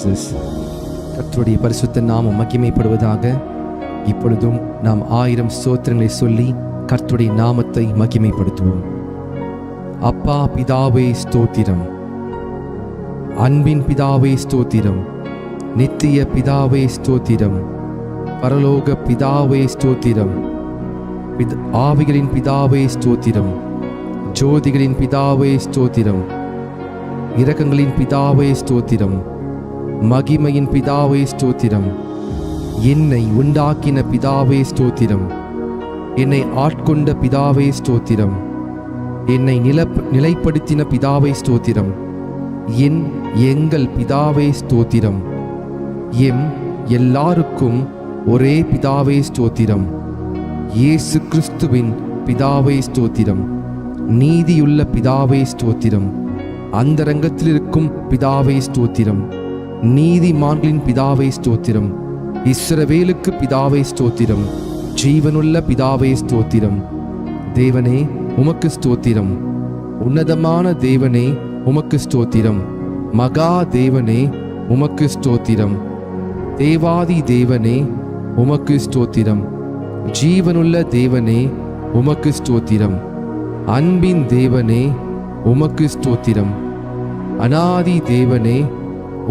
Jesus. கர்த்தருடைய பரிசுத்த நாமம் மகிமைப்படுவதாக. இப்பொழுதும் நாம் 1000 ஸ்தோத்திரங்களை சொல்லி கர்த்தருடைய நாமத்தை மகிமைப்படுத்துவோம். அப்பா பிதாவே ஸ்தோத்திரம், அன்பின் பிதாவே ஸ்தோத்திரம், நித்திய பிதாவே ஸ்தோத்திரம், பரலோக பிதாவே ஸ்தோத்திரம், ஆவிகளின் பிதாவே ஸ்தோத்திரம், ஜோதிகளின் பிதாவே ஸ்தோத்திரம், இரக்கங்களின் பிதாவே ஸ்தோத்திரம், மகிமையின் பிதாவே ஸ்தோத்திரம், என்னை உண்டாக்கின பிதாவே ஸ்தோத்திரம், என்னை ஆட்கொண்ட பிதாவே ஸ்தோத்திரம், என்னை நிலைப்படுத்தின பிதாவே ஸ்தோத்திரம், எங்கள் பிதாவே ஸ்தோத்திரம், எல்லாருக்கும் ஒரே பிதாவே ஸ்தோத்திரம், இயேசு கிறிஸ்துவின் பிதாவே ஸ்தோத்திரம், நீதியுள்ள பிதாவே ஸ்தோத்திரம், அந்தரங்கத்தில் இருக்கும் பிதாவே ஸ்தோத்திரம், நீதிமான்களின் பிதாவே ஸ்தோத்திரம், இஸ்ரவேலுக்கு பிதாவே ஸ்தோத்திரம், ஜீவனுள்ள பிதாவே ஸ்தோத்திரம். தேவனே உமக்கு ஸ்தோத்திரம், உன்னதமான தேவனே உமக்கு ஸ்தோத்திரம், மகா தேவனே உமக்கு ஸ்தோத்திரம், தேவாதி தேவனே உமக்கு ஸ்தோத்திரம், ஜீவனுள்ள தேவனே உமக்கு ஸ்தோத்திரம், அன்பின் தேவனே உமக்கு ஸ்தோத்திரம், அநாதி தேவனே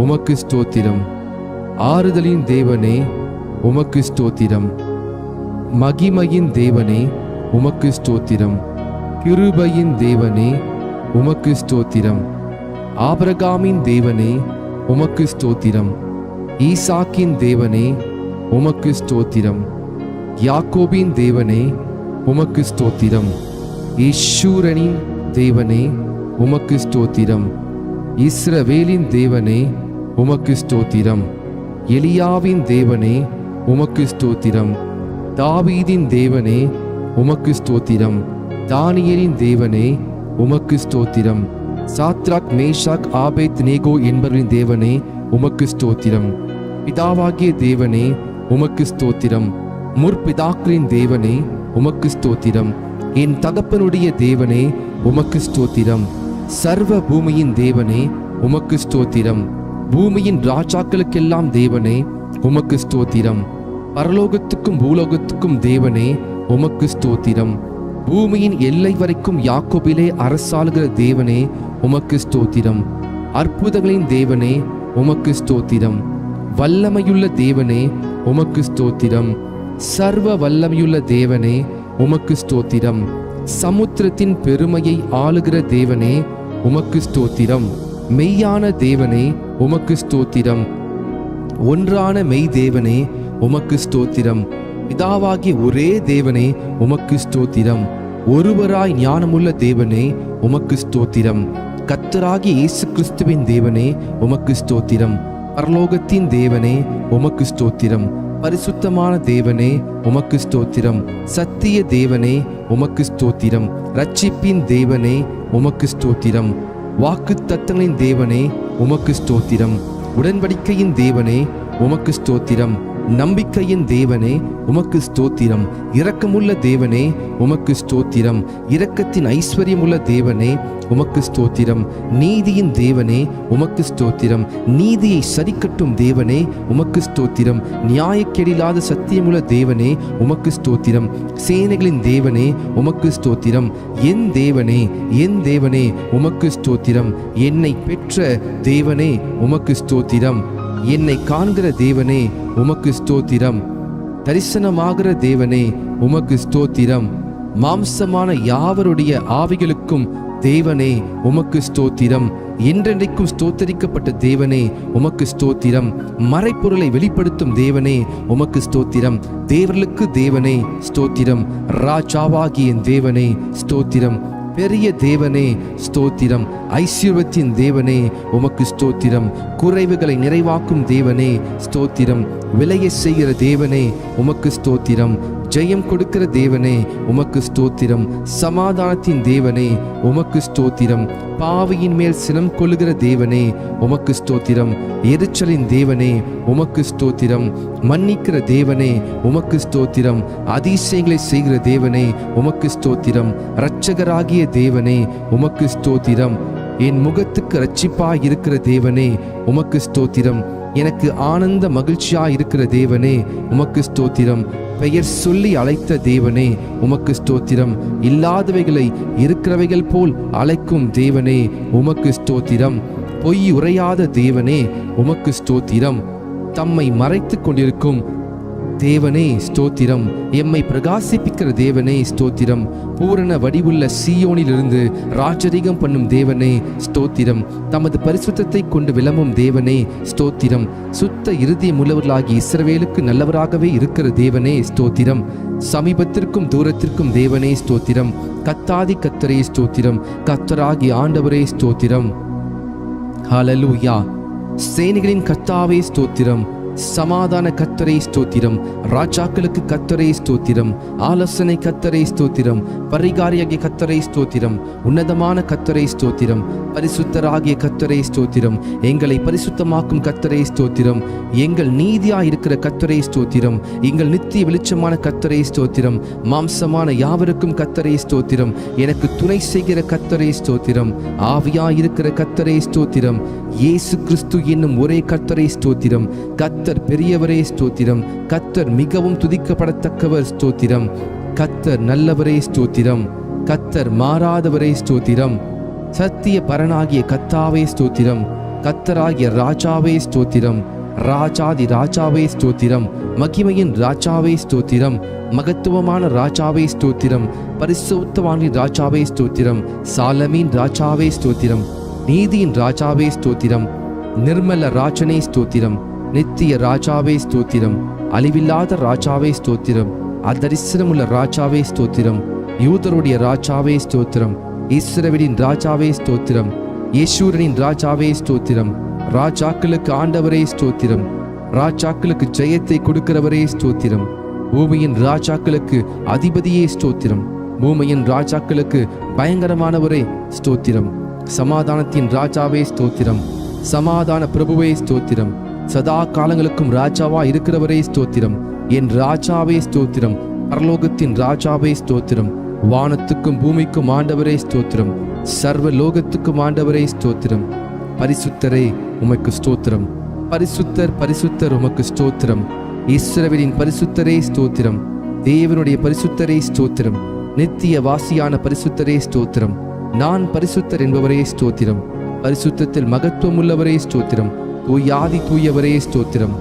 உமக்கு ஸ்தோத்திரம், ஆறுதலின் தேவனே உமக்கு ஸ்தோத்திரம், மகிமையின் தேவனே உமக்கு ஸ்தோத்திரம், கிருபையின் தேவனே உமக்கு ஸ்தோத்திரம், ஆபிரகாமின் தேவனே உமக்கு ஸ்தோத்திரம், ஈசாக்கின் தேவனே உமக்கு ஸ்தோத்திரம், யாக்கோபின் தேவனே உமக்கு ஸ்தோத்திரம், ஈஸ்வரனின் தேவனே உமக்கு ஸ்தோத்திரம், இஸ்ரவேலின் தேவனே உமக்கு ஸ்தோத்திரம், எலியாவின் தேவனே உமக்கு ஸ்தோத்திரம், தாவீதின் தேவனே உமக்கு ஸ்தோத்திரம், தானியேலின் தேவனே உமக்கு ஸ்தோத்திரம், சாத்ராக் மேஷாக் ஆபேத் நேகோ என்பவரின் தேவனே உமக்கு ஸ்தோத்திரம், பிதாவாகிய தேவனே உமக்கு ஸ்தோத்திரம், முற்பிதாக்களின் தேவனே உமக்கு ஸ்தோத்திரம், என் தகப்பனுடைய தேவனே உமக்கு ஸ்தோத்திரம், சர்வ பூமியின் தேவனே உமக்கு ஸ்தோத்திரம், பூமியின் ராஜாக்களுக்கெல்லாம் தேவனே உமக்கு ஸ்தோத்திரம், பரலோகத்துக்கும் பூலோகத்துக்கும் தேவனே உமக்கு ஸ்தோத்திரம், பூமியின் எல்லை வரைக்கும் யாக்கோபிலே அரசாளுகிற தேவனே உமக்கு ஸ்தோத்திரம், அற்புதங்களின் தேவனே உமக்கு ஸ்தோத்திரம், வல்லமையுள்ள தேவனே உமக்கு ஸ்தோத்திரம், சர்வ வல்லமையுள்ள தேவனே உமக்கு ஸ்தோத்திரம், சமுத்திரத்தின் பெருமையை ஆளுகிற தேவனே உமக்கு ஸ்தோத்திரம், மெய்யான தேவனே உமக்கு ஸ்தோத்திரம், ஒன்றான மெய் தேவனே உமக்கு ஸ்தோத்திரம், பிதாவாகிய ஒரே தேவனே உமக்கு ஸ்தோத்திரம், ஒருவராய் ஞானமுள்ள தேவனே உமக்கு ஸ்தோத்திரம், கர்த்தராகிய இயேசு கிறிஸ்துவின் தேவனே உமக்கு ஸ்தோத்திரம், பரலோகத்தின் தேவனே உமக்கு ஸ்தோத்திரம், பரிசுத்தமான தேவனே உமக்கு ஸ்தோத்திரம், சத்திய தேவனே உமக்கு ஸ்தோத்திரம், ரட்சிப்பின் தேவனே உமக்கு ஸ்தோத்திரம், வாக்குத்தத்தங்களின் தேவனே உமக்கு ஸ்தோத்திரம், உடன்படிக்கையின் தேவனே உமக்கு ஸ்தோத்திரம், நம்பிக்கையின் தேவனே உமக்கு ஸ்தோத்திரம், இரக்கமுள்ள தேவனே உமக்கு ஸ்தோத்திரம், இரக்கத்தின் ஐஸ்வர்யமுள்ள தேவனே உமக்கு ஸ்தோத்திரம், நீதியின் தேவனே உமக்கு ஸ்தோத்திரம், நீதியை சரிக்கட்டும் தேவனே உமக்கு ஸ்தோத்திரம், நியாயக்கேடில்லாத சத்தியமுள்ள தேவனே உமக்கு ஸ்தோத்திரம், சேனைகளின் தேவனே உமக்கு ஸ்தோத்திரம், என் தேவனே உமக்கு ஸ்தோத்திரம், என்னை பெற்ற தேவனே உமக்கு ஸ்தோத்திரம், என்னை காண்கிற தேவனே உமக்கு ஸ்தோத்திரம், தரிசனமாகிற தேவனே உமக்கு ஸ்தோத்திரம், மாம்சமான யாவருடைய ஆவிகளுக்கும் தேவனே உமக்கு ஸ்தோத்திரம், என்றென்றைக்கும் ஸ்தோத்தரிக்கப்பட்ட தேவனே உமக்கு ஸ்தோத்திரம், மறைப்பொருளை வெளிப்படுத்தும் தேவனே உமக்கு ஸ்தோத்திரம், தேவர்களுக்கு தேவனே ஸ்தோத்திரம், ராஜாவாகிய தேவனே ஸ்தோத்திரம், பெரிய தேவனே ஸ்தோத்திரம், ஐஸ்வர்யத்தின் தேவனே உமக்கு ஸ்தோத்திரம், குறைவுகளை நிறைவாக்கும் தேவனே ஸ்தோத்திரம், விலையை செய்கிற தேவனே உமக்கு ஸ்தோத்திரம், ஜெயம் கொடுக்கிற தேவனே உமக்கு ஸ்தோத்திரம், சமாதானத்தின் தேவனே உமக்கு ஸ்தோத்திரம், பாவியின் மேல் சினம் கொள்ளுகிற தேவனே உமக்கு ஸ்தோத்திரம், எரிச்சலின் தேவனே உமக்கு ஸ்தோத்திரம், மன்னிக்கிற தேவனே உமக்கு ஸ்தோத்திரம், அதிசயங்களை செய்கிற தேவனே உமக்கு ஸ்தோத்திரம், இரட்சகராகிய தேவனே உமக்கு ஸ்தோத்திரம், என் முகத்துக்கு இரட்சிப்பாய் இருக்கிற தேவனே உமக்கு ஸ்தோத்திரம், எனக்கு ஆனந்த மகிழ்ச்சியா இருக்கிற தேவனே உமக்கு ஸ்தோத்திரம். பெயர் சொல்லி அழைத்த தேவனே உமக்கு ஸ்தோத்திரம். இல்லாதவைகளை இருக்கிறவைகள் போல் அழைக்கும் தேவனே உமக்கு ஸ்தோத்திரம். பொய் உரையாத தேவனே உமக்கு ஸ்தோத்திரம். தம்மை மறைத்து கொண்டிருக்கும் தேவனே ஸ்தோத்திரம். எம்மை பிரகாசிப்பிக்கிற தேவனே ஸ்தோத்திரம். பூரண வடிவுள்ள சீயோனிலிருந்து ராஜரீகம் பண்ணும் தேவனே ஸ்தோத்திரம். தமது பரிசுத்தத்தை கொண்டு விளம்பும் தேவனே ஸ்தோத்திரம். சுத்த இருதயம் உள்ளவர்களாகி இஸ்ரவேலுக்கு நல்லவராகவே இருக்கிற தேவனே ஸ்தோத்திரம். சமீபத்திற்கும் தூரத்திற்கும் தேவனே ஸ்தோத்திரம். கத்தாதி கத்தரே ஸ்தோத்திரம். கத்தராகி ஆண்டவரே ஸ்தோத்திரம். ஹல்லேலூயா. சேனைகளின் கர்த்தாவே ஸ்தோத்திரம். சமாதான கர்த்தரே ஸ்தோத்திரம். ராஜாக்களுக்கு கர்த்தரே ஸ்தோத்திரம். ஆலோசனை கர்த்தரே ஸ்தோத்திரம். பரிகாரியாகிய கர்த்தரே ஸ்தோத்திரம். உன்னதமான கர்த்தரே ஸ்தோத்திரம். பரிசுத்தராகிய கர்த்தரே ஸ்தோத்திரம். எங்களை பரிசுத்தமாக்கும் கர்த்தரே ஸ்தோத்திரம். எங்கள் நீதியா இருக்கிற கர்த்தரே ஸ்தோத்திரம். எங்கள் நித்திய வெளிச்சமான கர்த்தரே ஸ்தோத்திரம். மாம்சமான யாவருக்கும் கர்த்தரே ஸ்தோத்திரம். எனக்கு துணை செய்கிற கர்த்தரே ஸ்தோத்திரம். ஆவியா இருக்கிற கர்த்தரே ஸ்தோத்திரம். இயேசு கிறிஸ்து என்னும் ஒரே கர்த்தரே ஸ்தோத்திரம். கர்த்தர் பெரியவரே ஸ்தோத்திரம். கர்த்தர் மிகவும் துதிக்கப்படத்தக்கவர் ஸ்தோத்திரம். கர்த்தர் நல்லவரே ஸ்தோத்திரம். கர்த்தர் மாறாதவரே ஸ்தோத்திரம். சத்திய பரனாகிய கர்த்தாவே ஸ்தோத்திரம். கர்த்தராகிய ராஜாவே ஸ்தோத்திரம். ராஜாதி ராஜாவே ஸ்தோத்திரம். மகிமையின் ராஜாவே ஸ்தோத்திரம். மகத்துவமான ராஜாவே ஸ்தோத்திரம். பரிசுத்தவானின் ராஜாவே ஸ்தோத்திரம். சாலமீன் ராஜாவே ஸ்தோத்திரம். நீதியின் ராஜாவே ஸ்தோத்திரம். நிர்மல ராஜனே ஸ்தோத்திரம். நித்திய ராஜாவே ஸ்தோத்திரம். அழிவில்லாத ராஜாவே ஸ்தோத்திரம். அதரிசனமுள்ள ராஜாவே ஸ்தோத்திரம். யூதருடைய ராஜாவே ஸ்தோத்திரம். இஸ்ரவேலின் ராஜாவே ஸ்தோத்திரம். யேசூரனின் ராஜாவே ஸ்தோத்திரம். ராஜாக்களுக்கு ஆண்டவரே ஸ்தோத்திரம். ராஜாக்களுக்கு ஜெயத்தை கொடுக்கிறவரே ஸ்தோத்திரம். பூமியின் ராஜாக்களுக்கு அதிபதியே ஸ்தோத்திரம். பூமியின் ராஜாக்களுக்கு பயங்கரமானவரே ஸ்தோத்திரம். சமாதானத்தின் ராஜாவே ஸ்தோத்திரம். சமாதான பிரபுவே ஸ்தோத்திரம். சதா காலங்களுக்கும் ராஜாவா இருக்கிறவரே ஸ்தோத்திரம். என் ராஜாவே ஸ்தோத்திரம். பரலோகத்தின் ராஜாவே ஸ்தோத்திரம். வானத்துக்கும் பூமிக்கும் ஆண்டவரே ஸ்தோத்திரம். சர்வ லோகத்துக்கும் ஆண்டவரே ஸ்தோத்திரம். பரிசுத்தரே உமக்கு ஸ்தோத்திரம். பரிசுத்தர் பரிசுத்தர் உமக்கு ஸ்தோத்திரம். இஸ்ரவேலின் பரிசுத்தரே ஸ்தோத்திரம். தேவனுடைய பரிசுத்தரே ஸ்தோத்திரம். நித்திய வாசியான பரிசுத்தரே ஸ்தோத்திரம். நான் பரிசுத்தர் என்பவரே ஸ்தோத்திரம். பரிசுத்தத்தில் மகத்துவம் உள்ளவரே ஸ்தோத்திரம். தூயாதி தூயவரே ஸ்தோத்திரம்.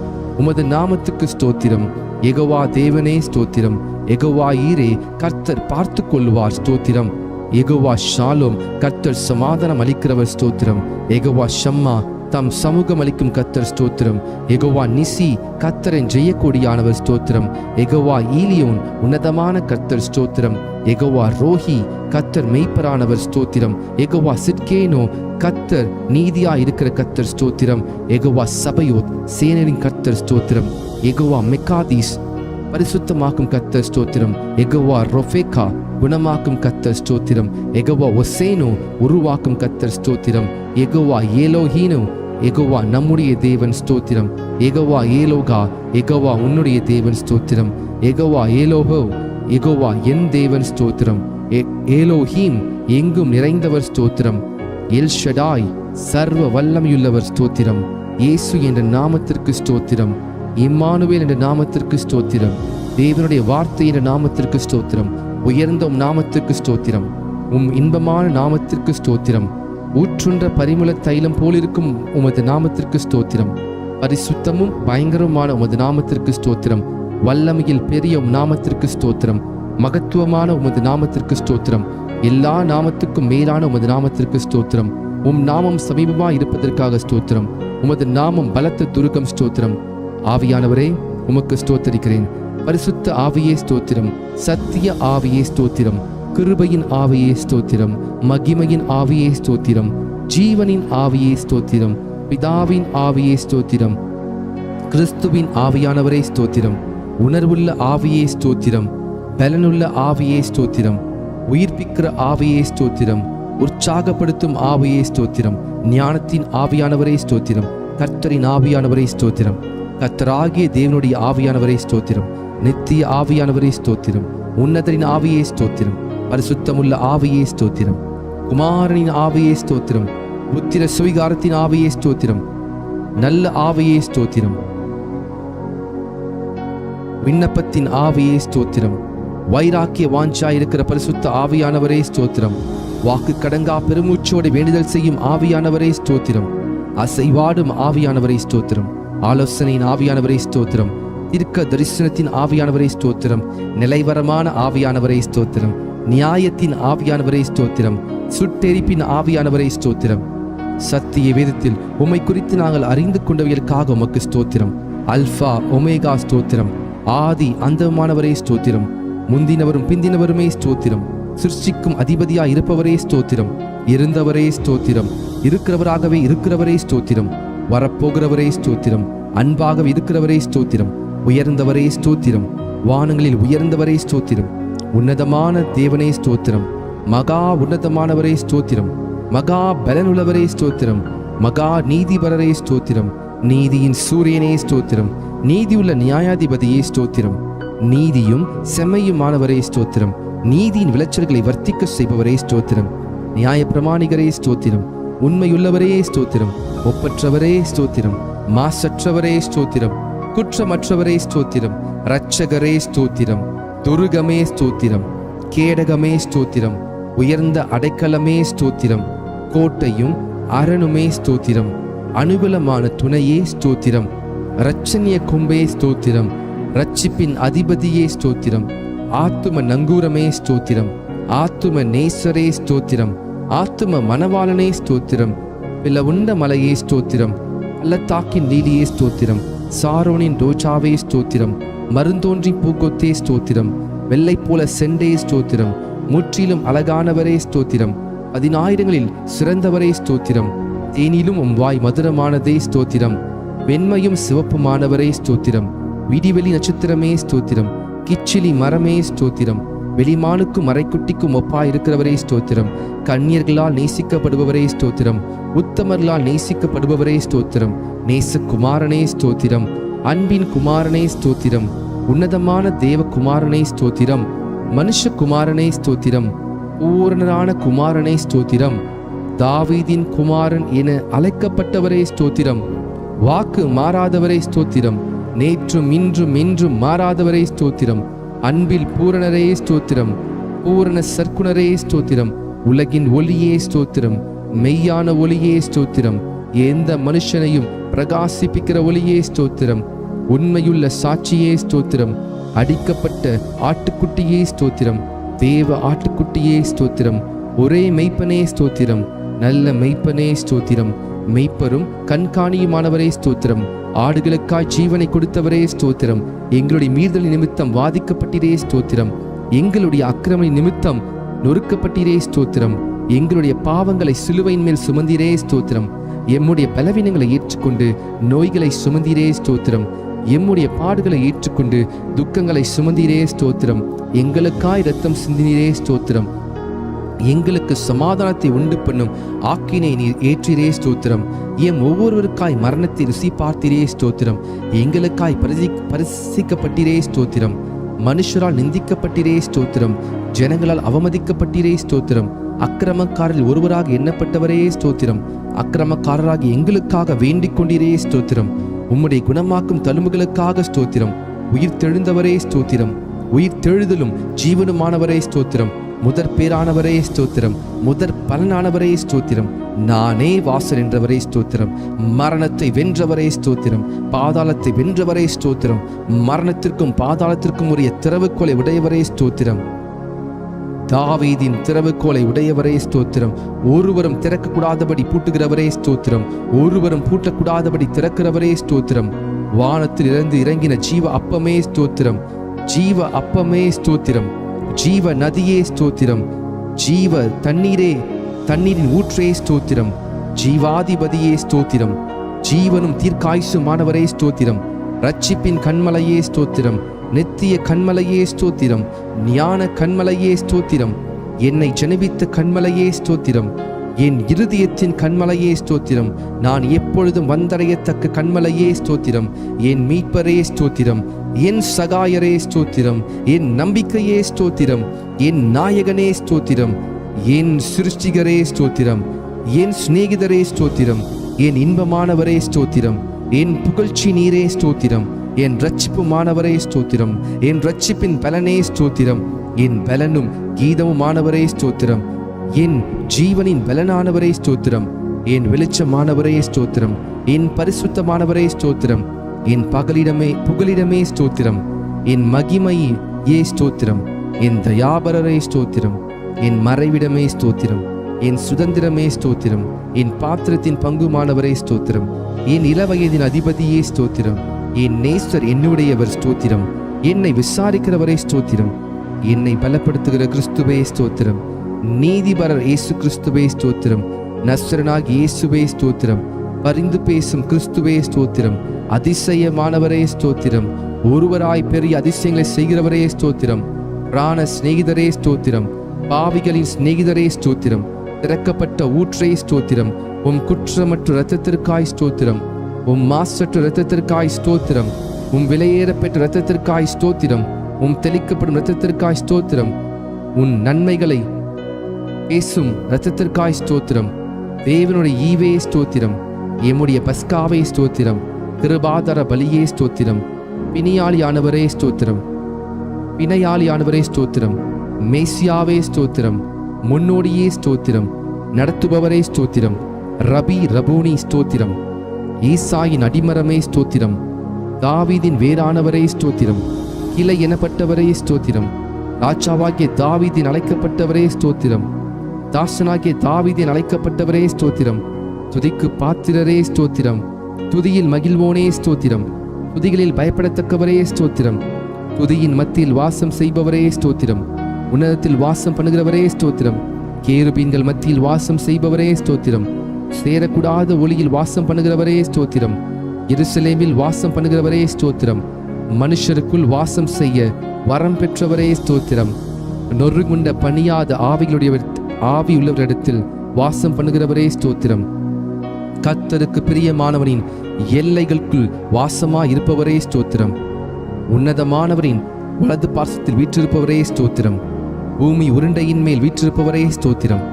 உமது நாமத்துக்கு ஸ்தோத்திரம். யெகோவா தேவனே ஸ்தோத்திரம். யெகோவா ஈரே கர்த்தர் பார்த்து கொள்வார் ஸ்தோத்திரம். யெகோவா ஷாலோம் கர்த்தர் சமாதானம் அளிக்கிறவர் ஸ்தோத்திரம். யெகோவா ஷம்மா தம் சமூகம் அளிக்கும் கர்த்தர் ஸ்தோத்திரம். யெகோவா நிசி கர்த்தரின் ஜெயக்கொடியானவர் ஸ்தோத்திரம். யெகோவா ஈலியோன் உன்னதமான கர்த்தர் ஸ்தோத்திரம். யெகோவா ரோஹி கர்த்தர் மெய்ப்பரானவர் ஸ்தோத்திரம். யெகோவா சிட்கேனோ கர்த்தர் நீதியா இருக்கிற கர்த்தர் ஸ்தோத்திரம். யெகோவா சபையோத் சேனையின் கர்த்தர் ஸ்தோத்திரம். யெகோவா மெக்காதீஸ் பரிசுத்தமாக்கும் கர்த்தர் ஸ்தோத்திரம். யெகோவா ரொஃபேக்கா குணமாக்கும் கர்த்தர் ஸ்தோத்திரம். யெகோவா ஒசேனோ உருவாக்கும் கர்த்தர் ஸ்தோத்திரம். யெகோவா ஏலோஹீனோ யெகோவா நம்முடைய தேவன் ஸ்தோத்திரம். யெகோவா ஏலோகா யெகோவா உன்னுடைய தேவன் ஸ்தோத்திரம். யெகோவா ஏலோஹோ யெகோவா என் தேவன் ஸ்தோத்திரம். ஏலோஹீம் எங்கும் நிறைந்தவர் ஸ்தோத்திரம். எல் ஷடாய் சர்வ வல்லமையுள்ளவர் ஸ்தோத்திரம். இயேசு என்ற நாமத்திற்கு ஸ்தோத்திரம். இம்மானுவேல் என்ற நாமத்திற்கு ஸ்தோத்திரம். தேவனுடைய வார்த்தை என்ற நாமத்திற்கு ஸ்தோத்திரம். உயர்ந்த நாமத்திற்கு ஸ்தோத்திரம். இன்பமான நாமத்திற்கு ஸ்தோத்திரம். ஊற்றுன்ற பரிமள தைலம் போலிருக்கும் உமது நாமத்திற்கு ஸ்தோத்திரம். பரிசுத்தமும் பயங்கரமான உமது நாமத்திற்கு ஸ்தோத்திரம். வல்லமையில் பெரிய நாமத்திற்கு ஸ்தோத்திரம். மகத்துவமான உமது நாமத்திற்கு ஸ்தோத்திரம். எல்லா நாமத்துக்கும் மேலான உமது நாமத்திற்கு ஸ்தோத்திரம். நாமம் சமீபமா இருப்பதற்காக ஸ்தோத்திரம். உமது நாமம் பலத்த துருக்கம் ஸ்தோத்திரம். ஆவியானவரே உமக்கு ஸ்தோத்தரிக்கிறேன். பரிசுத்த ஆவியே ஸ்தோத்திரம். சத்திய ஆவியே ஸ்தோத்திரம். கிருபையின் ஆவியே ஸ்தோத்திரம். மகிமையின் ஆவியே ஸ்தோத்திரம். ஜீவனின் ஆவியே ஸ்தோத்திரம். பிதாவின் ஆவியே ஸ்தோத்திரம். கிறிஸ்துவின் ஆவியானவரே ஸ்தோத்திரம். உணர்வுள்ள ஆவியே ஸ்தோத்திரம். பலனுள்ள ஆவியே ஸ்தோத்திரம். உயிர்ப்பிக்கிற ஆவியே ஸ்தோத்திரம். உற்சாகப்படுத்தும் ஆவியே ஸ்தோத்திரம். ஞானத்தின் ஆவியானவரே ஸ்தோத்திரம். கர்த்தரின் ஆவியானவரே ஸ்தோத்திரம். கர்த்தராகிய தேவனுடைய ஆவியானவரே ஸ்தோத்திரம். நித்திய ஆவியானவரே ஸ்தோத்திரம். உன்னதரின் ஆவியே ஸ்தோத்திரம். பரிசுத்தமுள்ள ஆவியே ஸ்தோத்திரம். குமாரனின் ஆவியே ஸ்தோத்திரம். புத்திர சுவிகாரத்தின் ஆவியே ஸ்தோத்திரம். நல்ல ஆவியே ஸ்தோத்திரம். விண்ணப்பத்தின் ஆவியே ஸ்தோத்திரம். வைராக்கிய வாஞ்சா இருக்கிற பரிசுத்த ஆவியானவரே ஸ்தோத்திரம். வாக்கு கடங்கா பெருமூச்சோடு வேண்டுதல் செய்யும் ஆவியானவரே ஸ்தோத்திரம். அசைவாடும் ஆவியானவரே ஸ்தோத்திரம். ஆலோசனையின் ஆவியானவரே ஸ்தோத்திரம். தீர்க்க தரிசனத்தின் ஆவியானவரே ஸ்தோத்திரம். நிலைவரமான ஆவியானவரே ஸ்தோத்திரம். நியாயத்தின் ஆவியானவரே ஸ்தோத்திரம். சுட்டெரிப்பின் ஆவியானவரே ஸ்தோத்திரம். சத்திய வேதத்தில் உம்மை குறித்து நாங்கள் அறிந்து கொண்டவர்களுக்காக உமக்கு ஸ்தோத்திரம். அல்பா ஒமேகா ஸ்தோத்திரம். ஆதி அந்தமானவரே ஸ்தோத்திரம். முந்தினவரும் பிந்தினவருமே ஸ்தோத்திரம். சிருஷ்டிக்கும் அதிபதியாய் இருப்பவரே ஸ்தோத்திரம். இருந்தவரே ஸ்தோத்திரம். இருக்கிறவராகவே இருக்கிறவரே ஸ்தோத்திரம். வரப்போகிறவரே ஸ்தோத்திரம். அன்பாக இருக்கிறவரே ஸ்தோத்திரம். உயர்ந்தவரே ஸ்தோத்திரம். வானங்களில் உயர்ந்தவரே ஸ்தோத்திரம். உன்னதமான தேவனே ஸ்தோத்திரம். மகா உன்னதமானவரே ஸ்தோத்திரம். மகா பலனுள்ளவரே ஸ்தோத்திரம். மகா நீதிபரரே ஸ்தோத்திரம். நீதியின் சூரியனே ஸ்தோத்திரம். நீதியுள்ள நியாயாதிபதியே ஸ்தோத்திரம். நீதியும் செம்மையுமானவரே ஸ்தோத்திரம். நீதியின் விளைச்சல்களை வர்த்திக்க செய்பவரே ஸ்தோத்திரம். நியாய பிரமாணிகரே ஸ்தோத்திரம். உண்மையுள்ளவரே ஸ்தோத்திரம். ஒப்பற்றவரே ஸ்தோத்திரம். மாசற்றவரே ஸ்தோத்திரம். குற்றமற்றவரே ஸ்தோத்திரம். இரட்சகரே ஸ்தோத்திரம். துருகமே ஸ்தோத்திரம். கேடகமே ஸ்தோத்திரம். உயர்ந்த அடைக்கலமே ஸ்தோத்திரம். கோட்டையும் அரணுமே ஸ்தோத்திரம். அனுகூலமான துணையே ஸ்தோத்திரம். இரட்சணிய கொம்பே ஸ்தோத்திரம். இரட்சிப்பின் அதிபதியே ஸ்தோத்திரம். ஆத்தும நங்கூரமே ஸ்தோத்திரம். ஆத்தும நேசரே ஸ்தோத்திரம். ஆத்தும மணவாளனே ஸ்தோத்திரம். பிளவுண்ட மலையே ஸ்தோத்திரம். பள்ளத்தாக்கின் லீலியே ஸ்தோத்திரம். சாரோனின் ரோஜாவே ஸ்தோத்திரம். மருந்தோன்றி பூக்கொத்தே ஸ்தோத்திரம். வெள்ளை போல செண்டே ஸ்தோத்திரம். முற்றிலும் அழகானவரே ஸ்தோத்திரம். 10,000ங்களில் சிறந்தவரே ஸ்தோத்திரம். தேனிலும் உம் வாய் மதுரமானதே ஸ்தோத்திரம். வெண்மையும் சிவப்புமானவரே ஸ்தோத்திரம். விடிவெளி நட்சத்திரமே ஸ்தோத்திரம். கிச்சிலி மரமே ஸ்தோத்திரம். வெளிமானுக்கும் மறைக்குட்டிக்கும் ஒப்பாயிருக்கிறவரே ஸ்தோத்திரம். கன்னியர்களால் நேசிக்கப்படுபவரே ஸ்தோத்திரம். உத்தமர்களால் நேசிக்கப்படுபவரே ஸ்தோத்திரம். நேசகுமாரனே ஸ்தோத்திரம். அன்பின் குமாரனே ஸ்தோத்திரம். உன்னதமான தேவகுமாரனே ஸ்தோத்திரம். மனுஷகுமாரனே ஸ்தோத்திரம். பூரணரான குமாரனே ஸ்தோத்திரம். தாவீதின் குமாரன் என அழைக்கப்பட்டவரே ஸ்தோத்திரம். வாக்கு மாறாதவரே ஸ்தோத்திரம். நேற்றும் இன்றும் என்றும் மாறாதவரே ஸ்தோத்திரம். அன்பில் பூரணரே ஸ்தோத்திரம். பூரண சர்க்குணரே ஸ்தோத்திரம். உலகின் ஒளியே ஸ்தோத்திரம். மெய்யான ஒளியே ஸ்தோத்திரம். எந்த மனுஷனையும் பிரகாசிப்பிக்கிற ஒளியே ஸ்தோத்திரம். உண்மையுள்ள சாட்சியே ஸ்தோத்திரம். அடிக்கப்பட்ட ஆட்டுக்குட்டியே ஸ்தோத்திரம். தேவ ஆட்டுக்குட்டியே ஸ்தோத்திரம். ஒரே மெய்ப்பனே ஸ்தோத்திரம். நல்ல மெய்ப்பனே ஸ்தோத்திரம். மெய்ப்பரும் கண்காணியுமானவரே ஸ்தோத்திரம். ஆடுகளுக்காய் ஜீவனை கொடுத்தவரே ஸ்தோத்திரம். எங்களுடைய மீறுதல் நிமித்தம் வாதிக்கப்பட்டீரே ஸ்தோத்திரம். எங்களுடைய அக்கிரம நிமித்தம் நொறுக்கப்பட்டீரே ஸ்தோத்திரம். எங்களுடைய பாவங்களை சிலுவையின் மேல் சுமந்தீரே ஸ்தோத்திரம். எம்முடைய பலவீனங்களை ஏற்றுக்கொண்டு நோய்களை சுமந்தீரே ஸ்தோத்திரம். எம்முடைய பாடுகளை ஏற்றுக்கொண்டு துக்கங்களை சுமந்தீரே ஸ்தோத்திரம். எங்களுக்காய் இரத்தம் சிந்தினீரே ஸ்தோத்திரம். எங்களுக்கு சமாதானத்தை உண்டு பண்ணும் ஆக்கினை நீர் ஏற்றிரே ஸ்தோத்திரம். எம் ஒவ்வொருவருக்காய் மரணத்தை ருசி பார்த்தீரே ஸ்தோத்திரம். எங்களுக்காய் பரிசிக்கப்பட்டீரே ஸ்தோத்திரம். மனுஷரால் நிந்திக்கப்பட்டீரே ஸ்தோத்திரம். ஜனங்களால் அவமதிக்கப்பட்டீரே ஸ்தோத்திரம். அக்கிரமக்காரில் ஒருவராக எண்ணப்பட்டவரே ஸ்தோத்திரம். அக்கிரமக்காரராகி எங்களுக்காக வேண்டிக் கொண்டீரே ஸ்தோத்திரம். உம்முடைய குணமாக்கும் தழும்புகளுக்காக ஸ்தோத்திரம். உயிர் தெழுந்தவரே ஸ்தோத்திரம். உயிர் தெழுதலும் ஜீவனுமானவரே ஸ்தோத்திரம். முதற் பேரானவரே ஸ்தோத்திரம். முதற் பலனானவரே ஸ்தோத்திரம். நானே வாசல் என்றவரே ஸ்தோத்திரம். மரணத்தை வென்றவரே ஸ்தோத்திரம். பாதாளத்தை வென்றவரே ஸ்தோத்திரம். மரணத்திற்கும் பாதாளத்திற்கும் உரிய திறவுகோலை உடையவரே ஸ்தோத்திரம். தாவீதின் திறவுகோலை உடையவரே ஸ்தோத்திரம். ஒருவரும் திறக்கக்கூடாதபடி பூட்டுகிறவரே ஸ்தோத்திரம். ஒருவரும் பூட்டக்கூடாதபடி திறக்கிறவரே ஸ்தோத்திரம். வானத்தில் இருந்து இறங்கின ஜீவ அப்பமே ஸ்தோத்திரம். ஜீவ அப்பமே ஸ்தோத்திரம். ஜீவ நதியே ஸ்தோத்திரம். ஜீவ தண்ணீரே, தண்ணீரின் ஊற்றே ஸ்தோத்திரம். ஜீவாதிபதியே ஸ்தோத்திரம். ஜீவனும் தீர்க்காயுசுமானவரே ஸ்தோத்திரம். ரட்சிப்பின் கண்மலையே ஸ்தோத்திரம். நித்திய கண்மலையே ஸ்தோத்திரம். ஞான கண்மலையே ஸ்தோத்திரம். என்னை ஜெனிபித்த கண்மலையே ஸ்தோத்திரம். என் இருதயத்தின் கண்மலையே ஸ்தோத்திரம். நான் எப்பொழுதும் வந்தடையத்தக்க கண்மலையே ஸ்தோத்திரம். என் மீட்பரே ஸ்தோத்திரம். என் சகாயரே ஸ்தோத்திரம். என் நம்பிக்கையே ஸ்தோத்திரம். என் நாயகனே ஸ்தோத்திரம். என் சிருஷ்டிகரே ஸ்தோத்திரம். என் சிநேகிதரே ஸ்தோத்திரம். என் இன்பமானவரே ஸ்தோத்திரம். என் புகழ்ச்சி நீரே ஸ்தோத்திரம். என் இரட்சிப்புமானவரே ஸ்தோத்திரம். என் இரட்சிப்பின் பலனே ஸ்தோத்திரம். என் பலனும் கீதமுமானவரே ஸ்தோத்திரம். என் ஜீவனின் பலனானவரே ஸ்தோத்திரம். என் வெளிச்சமானவரே ஸ்தோத்திரம். என் பரிசுத்தமானவரே ஸ்தோத்திரம். என் புகலிடமே ஸ்தோத்திரம். என் மகிமையே ஸ்தோத்திரம். என் தயாபரரே ஸ்தோத்திரம். என் மறைவிடமே ஸ்தோத்திரம். என் சுதந்திரமே ஸ்தோத்திரம். என் பாத்திரத்தின் பங்குமானவரே ஸ்தோத்திரம். என் இளவயதின் அதிபதியே ஸ்தோத்திரம். என் நேசர் என்னுடையவர் ஸ்தோத்திரம். என்னை விசாரிக்கிறவரே ஸ்தோத்திரம். என்னை பலப்படுத்துகிற கிறிஸ்துவே ஸ்தோத்திரம். நீதிபரர் இயேசு கிறிஸ்துவே ஸ்தோத்திரம். நஸ்ரனாகி இயேசுவே ஸ்தோத்திரம். பரிந்து பேசும் கிறிஸ்துவே ஸ்தோத்திரம். அதிசயமானவரே ஸ்தோத்திரம். ஒருவராய் பெரிய அதிசயங்களை செய்கிறவரே ஸ்தோத்திரம். பிராண சிநேகிதரே ஸ்தோத்திரம். பாவிகளின் சிநேகிதரே ஸ்தோத்திரம். திறக்கப்பட்ட ஊற்றே ஸ்தோத்திரம். உம் குற்றமற்ற இரத்தத்திற்காய் ஸ்தோத்திரம். உம் மாசற்ற இரத்தத்திற்காய் ஸ்தோத்திரம். உம் விலையேறப்பெற்ற இரத்தத்திற்காய் ஸ்தோத்திரம். உம் தெளிக்கப்படும் இரத்தத்திற்காய் ஸ்தோத்திரம். உன் நன்மைகளை பேசும் இரத்தத்திற்காய் ஸ்தோத்திரம். தேவனுடைய ஈவே ஸ்தோத்திரம். எம்முடைய பஸ்காவே ஸ்தோத்திரம். கிருபாதார பலியே ஸ்தோத்திரம். பிணியாளியானவரே ஸ்தோத்திரம். பிணையாளியானவரே ஸ்தோத்திரம். மேசியாவே ஸ்தோத்திரம். முன்னோடியே ஸ்தோத்திரம். நடத்துபவரே ஸ்தோத்திரம். ரபூனி ஸ்தோத்திரம். ஈசாயின் அடிமரமே ஸ்தோத்திரம். தாவீதின் வேறானவரே ஸ்தோத்திரம். கிளை எனப்பட்டவரே ஸ்தோத்திரம். ராஜாவாகிய தாவீதின் அழைக்கப்பட்டவரே ஸ்தோத்திரம். தாசனாகிய தாவீதின் அழைக்கப்பட்டவரே ஸ்தோத்திரம். துதிக்கு பாத்திரரே ஸ்தோத்திரம். துதியில் மகிழ்வோனே ஸ்தோத்திரம். துதிகளில் பயப்படத்தக்கவரே ஸ்தோத்திரம். துதியின் மத்தியில் வாசம் செய்பவரே ஸ்தோத்திரம். உன்னதத்தில் வாசம் பண்ணுகிறவரே ஸ்தோத்திரம். கேருபீன்கள் மத்தியில் வாசம் செய்பவரே ஸ்தோத்திரம். சேரக்கூடாத ஒளியில் வாசம் பண்ணுகிறவரே ஸ்தோத்திரம். எருசலேமில் வாசம் பண்ணுகிறவரே ஸ்தோத்திரம். மனுஷருக்குள் வாசம் செய்ய வரம் பெற்றவரே ஸ்தோத்திரம். நொறுங்குண்ட பணியாத ஆவியுள்ளவரிடத்தில் வாசம் பண்ணுகிறவரே ஸ்தோத்திரம். கர்த்தருக்கு பிரியமானவனின் எல்லைகளுக்குள் வாசமாய் இருப்பவரே ஸ்தோத்திரம். உன்னதமானவரின் வலது பார்சத்தில் வீற்றிருப்பவரே ஸ்தோத்திரம். பூமி உருண்டையின் மேல் வீற்றிருப்பவரே ஸ்தோத்திரம்.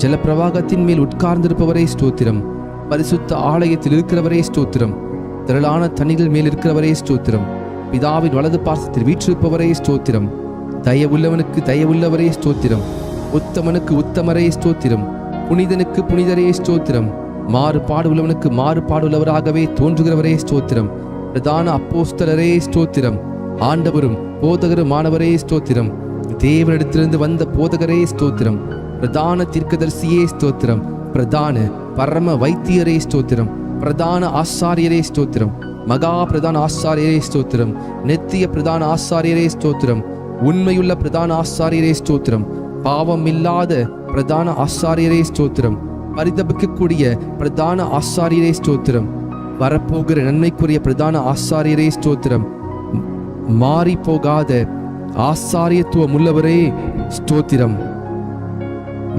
ஜலப்பிரவாகத்தின் மேல் உட்கார்ந்திருப்பவரே ஸ்தோத்திரம். பரிசுத்த ஆலயத்தில் இருக்கிறவரே ஸ்தோத்திரம். திரளான தண்ணீர்கள் மேல் இருக்கிறவரே ஸ்தோத்திரம். பிதாவின் வலது பார்சத்தில் வீற்றிருப்பவரே ஸ்தோத்திரம். தயவுள்ளவனுக்கு தயவுள்ளவரே ஸ்தோத்திரம். உத்தமனுக்கு உத்தமரே ஸ்தோத்திரம். புனிதனுக்கு புனிதரே ஸ்தோத்திரம். மாறுபாடு உள்ளவனுக்கு மாறுபாடுள்ளவராகவே தோன்றுகிறவரே ஸ்தோத்திரம். பிரதான அப்போஸ்தலரே ஸ்தோத்திரம். ஆண்டவரும் போதகருமானவரே ஸ்தோத்திரம். தேவனிடத்திலிருந்து வந்த போதகரே ஸ்தோத்திரம். பிரதான தீர்க்கதரிசியே ஸ்தோத்திரம். பிரதான பரம வைத்தியரே ஸ்தோத்திரம். பிரதான ஆசாரியரே ஸ்தோத்திரம். மகா பிரதான ஆசாரியரே ஸ்தோத்திரம். நித்திய பிரதான ஆசாரியரே ஸ்தோத்திரம். உண்மையுள்ள பிரதான ஆசாரியரே ஸ்தோத்திரம். பாவம் இல்லாத பிரதான ஆசாரியரே ஸ்தோத்திரம். பரிதபிக்கக்கூடிய பிரதான ஆசாரியரே ஸ்தோத்திரம். வரப்போகிற நன்மைக்குரிய பிரதான ஆசாரியரே ஸ்தோத்திரம். மாறி போகாத ஆசாரியத்துவம் உள்ளவரே ஸ்தோத்திரம்.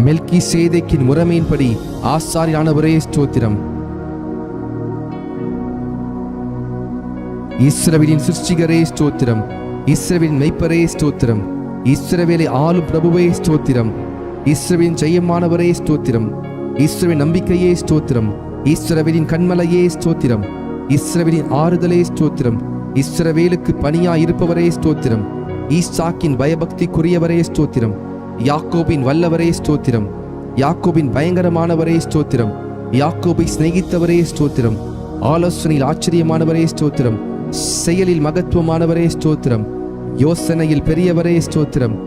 மெல்கி சேதேக்கின் முறைமையின்படி ஆசாரியானவரே ஸ்தோத்திரம். இஸ்ரவேலின் சிருஷ்டிகரே ஸ்தோத்திரம். இஸ்ரவேலின் மெய்ப்பரே ஸ்தோத்திரம். இஸ்ரவேலை ஆளும் பிரபுவே ஸ்தோத்திரம். இஸ்ரவேலின் ஜெயமானவரே ஸ்தோத்திரம். இஸ்ரவேலின் நம்பிக்கையே ஸ்தோத்திரம். இஸ்ரவேலின் கண்மலையே ஸ்தோத்திரம். இஸ்ரவேலின் ஆறுதலே ஸ்தோத்திரம். இஸ்ரவேலுக்கு பணியாய் இருப்பவரே ஸ்தோத்திரம். ஈசாக்கின் பயபக்திக்குரியவரே ஸ்தோத்திரம். யாக்கோபின் வல்லவரே ஸ்தோத்திரம். யாக்கோபின் பயங்கரமானவரே ஸ்தோத்திரம். யாக்கோபை சிநேகித்தவரே ஸ்தோத்திரம். ஆலோசனையில் ஆச்சரியமானவரே ஸ்தோத்திரம். செயலில் மகத்துவமானவரே ஸ்தோத்திரம். யோசனையில் பெரியவரே ஸ்தோத்திரம்.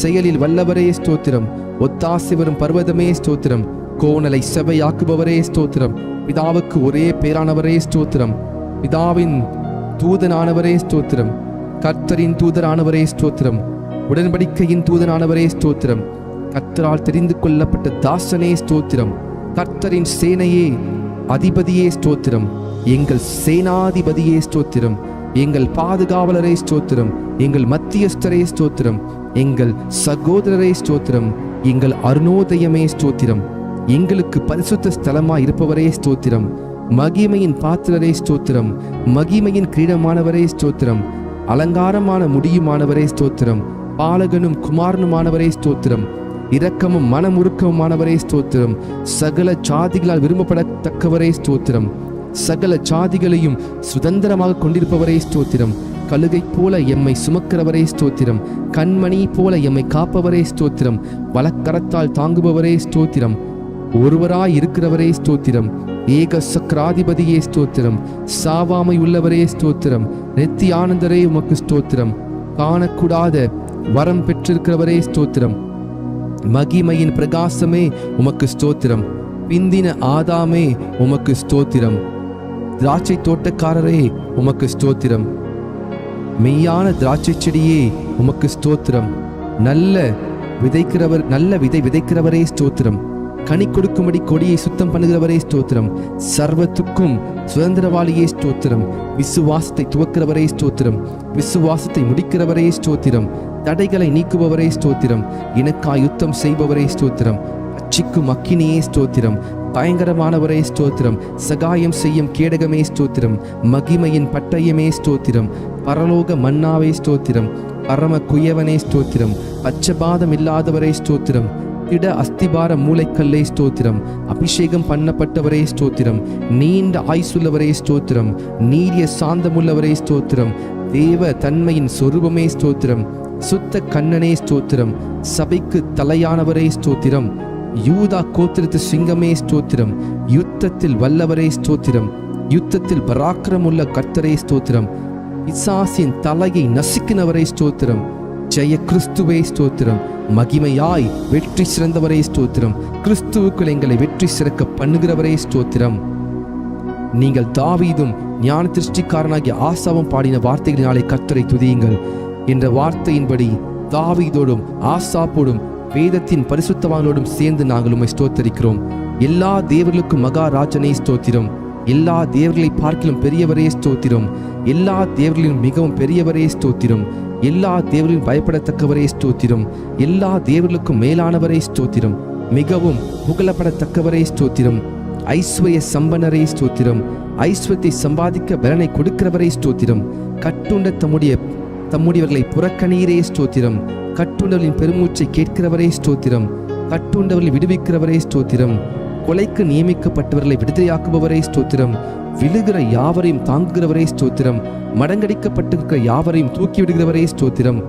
செயலில் வல்லவரே ஸ்தோத்திரம். ஒத்தாசி வரும் பர்வதமே ஸ்தோத்திரம். கோணலை செவையாக்குபவரே ஸ்தோத்திரம். பிதாவுக்கு ஒரே பேரானவரே ஸ்தோத்திரம். பிதாவின் தூதனானவரே ஸ்தோத்திரம். கர்த்தரின் தூதரானவரே ஸ்தோத்திரம். உடன்படிக்கையின் தூதனானவரே ஸ்தோத்திரம். கர்த்தரால் தெரிந்து கொள்ளப்பட்ட தாசனே ஸ்தோத்திரம். கர்த்தரின் சேனையே அதிபதியே ஸ்தோத்திரம். எங்கள் சேனாதிபதியே ஸ்தோத்திரம். எங்கள் பாதுகாவலரே ஸ்தோத்திரம். எங்கள் மத்தியஸ்தரே ஸ்தோத்திரம். எங்கள் சகோதரரே ஸ்தோத்திரம். எங்கள் அருணோதயமே ஸ்தோத்திரம். எங்களுக்கு பரிசுத்த ஸ்தலமாய் இருப்பவரே ஸ்தோத்திரம். மகிமையின் பாத்திரரே ஸ்தோத்திரம். மகிமையின் கிரீடமானவரே ஸ்தோத்திரம். அலங்காரமான முடியுமானவரே ஸ்தோத்திரம். பாலகனும் குமாரனுமானவரே ஸ்தோத்திரம். இரக்கமும் மனமுருக்கமுமானவரே ஸ்தோத்திரம். சகல ஜாதிகளால் விரும்பப்படத்தக்கவரே ஸ்தோத்திரம். சகல ஜாதிகளையும் சுதந்திரமாக கொண்டிருப்பவரே ஸ்தோத்திரம். கழுகை போல எம்மை சுமக்கிறவரே ஸ்தோத்திரம். கண்மணி போல எம்மை காப்பவரே ஸ்தோத்திரம். வலக்கரத்தால் தாங்குபவரே ஸ்தோத்திரம். ஒருவராய் இருக்கிறவரே ஸ்தோத்திரம். ஏக சக்கராதிபதியே ஸ்தோத்திரம். சாவாமை உள்ளவரே ஸ்தோத்திரம். நித்திய ஆனந்தரே உமக்கு ஸ்தோத்திரம். காணக்கூடாத வரம் பெற்றிருக்கிறவரே ஸ்தோத்திரம். மகிமையின் பிரகாசமே உமக்கு ஸ்தோத்திரம். பிந்தின ஆதாமே உமக்கு ஸ்தோத்திரம். திராட்சை தோட்டக்காரரே உமக்கு ஸ்தோத்திரம். மெய்யான திராட்சை செடியே உமக்கு ஸ்தோத்திரம். நல்ல விதை விதைக்கிறவரே ஸ்தோத்திரம். கனி கொடுக்கும்படி கொடியை சுத்தம் பண்ணுகிறவரே ஸ்தோத்திரம். சர்வத்துக்கும் சுதந்திரவாளியே ஸ்தோத்திரம். விசுவாசத்தை துவக்கிறவரே ஸ்தோத்திரம். விசுவாசத்தை முடிக்கிறவரே ஸ்தோத்திரம். தடைகளை நீக்குபவரே ஸ்தோத்திரம். எனக்காய் யுத்தம் செய்பவரே ஸ்தோத்திரம். அச்சிக்கும் அக்கினியே ஸ்தோத்திரம். பயங்கரமானவரே ஸ்தோத்திரம். சகாயம் செய்யும் கேடகமே ஸ்தோத்திரம். மகிமையின் பட்டயமே ஸ்தோத்திரம். பரலோக மன்னாவே ஸ்தோத்திரம். பரம குயவனே ஸ்தோத்திரம். பச்சபாதம் இல்லாதவரே ஸ்தோத்திரம். திட அஸ்திபார மூளைக்கல்லே ஸ்தோத்திரம். அபிஷேகம் பண்ணப்பட்டவரே ஸ்தோத்திரம். நீண்ட ஆயுசுள்ளவரே ஸ்தோத்திரம். நீரிய சாந்தமுள்ளவரே ஸ்தோத்திரம். தேவ தன்மையின் சொரூபமே ஸ்தோத்திரம். சுத்த கண்ணனே ஸ்தோத்திரம். சபைக்கு தலையானவரே ஸ்தோத்திரம். யூதா கோத்திரத்து சிங்கமே ஸ்தோத்திரம். யுத்தத்தில் வல்லவரே ஸ்தோத்திரம். யுத்தத்தில் பராக்கிரமுள்ள கர்த்தரே ஸ்தோத்திரம். பிசாசின் தலையை நசுக்கினவரே ஸ்தோத்திரம். ஜெய கிறிஸ்துவே ஸ்தோத்திரம். மகிமையாய் வெற்றி சிறந்தவரே ஸ்தோத்திரம். கிறிஸ்துவுக்குள் எங்களை வெற்றி சிறக்க பண்ணுகிறவரே ஸ்தோத்திரம். நீங்கள் தாவீதும் ஞான திருஷ்டிக்காரனாகிய ஆசாவும் பாடின வார்த்தைகளினாலே கர்த்தரை துதியுங்கள் என்ற வார்த்தையின்படி தாவீதோடும் ஆசாப்போடும் வேதத்தின் பரிசுத்தவான்களோடும் சேர்ந்து நாங்கள் உம்மை ஸ்தோத்தரிக்கிறோம். எல்லா தேவர்களுக்கும் மகாராஜனே ஸ்தோத்திரம். எல்லா தேவர்களை பார்க்கிலும் பெரியவரே ஸ்தோத்திரம். எல்லா தேவர்களிலும் மிகவும் பெரியவரே ஸ்தோத்திரம். எல்லா தேவர்களிலும் பயப்படத்தக்கவரே ஸ்தோத்திரம். எல்லா தேவர்களுக்கும் மேலானவரே ஸ்தோத்திரம். மிகவும் புகழப்படத்தக்கவரே ஸ்தோத்திரம். ஐஸ்வர்ய சம்பனரே ஸ்தோத்திரம். ஐஸ்வர்யத்தை சம்பாதிக்க பலனை கொடுக்கிறவரே ஸ்தோத்திரம். கட்டுண்ட தம்முடையவர்களை புறக்கணீரே ஸ்தோத்திரம். கட்டுண்டவர்களின் பெருமூச்சை கேட்கிறவரே ஸ்தோத்திரம். கட்டுண்டவர்களை விடுவிக்கிறவரே ஸ்தோத்திரம். கொலைக்கு நியமிக்கப்பட்டவர்களை விடுதலையாக்குபவரே ஸ்தோத்திரம். விழுகிற யாவரையும் தாங்குகிறவரே ஸ்தோத்திரம். மடங்கடிக்கப்பட்டிருக்கிற யாவரையும் தூக்கி விடுகிறவரே ஸ்தோத்திரம்.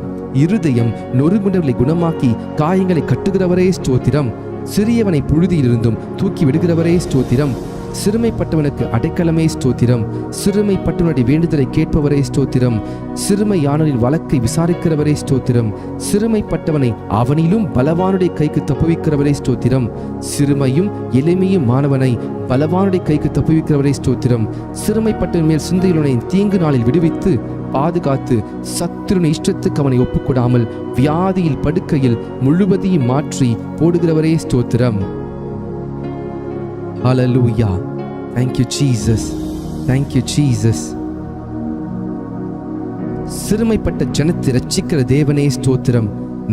இருதயம் நொறுங்குண்டவர்களை குணமாக்கி காயங்களை கட்டுகிறவரே ஸ்தோத்திரம். சிறியவனை புழுதியிலிருந்தும் தூக்கி விடுகிறவரே ஸ்தோத்திரம். சிறுமைப்பட்டவனுக்கு அடைக்கலமே ஸ்தோத்திரம். சிறுமைப்பட்டவனுடைய வேண்டுதலை கேட்பவரே ஸ்தோத்திரம். சிறுமையானவரின் வழக்கை விசாரிக்கிறவரே ஸ்தோத்திரம். சிறுமைப்பட்டவனை அவனிலும் பலவானுடைய கைக்கு தப்புவிக்கிறவரே ஸ்தோத்திரம். சிறுமையும் எளிமையும் மாணவனை பலவானுடைய கைக்கு தப்புவிக்கிறவரே ஸ்தோத்திரம். சிறுமைப்பட்டவன் மேல் சிந்தையுள்ளவனை தீங்கு நாளில் விடுவித்து பாதுகாத்து சத்துருவின் இஷ்டத்துக்கு அவனை ஒப்புக்கொடாமல் வியாதியில் படுக்கையில் முழுவதையும் மாற்றி போடுகிறவரே ஸ்தோத்திரம். Hallelujah. Thank you, Jesus. Thank you, Jesus. சிறுமைப்பட்ட ஜனத்தை ரட்சிக்கிற தேவனே ஸ்தோத்திரம்.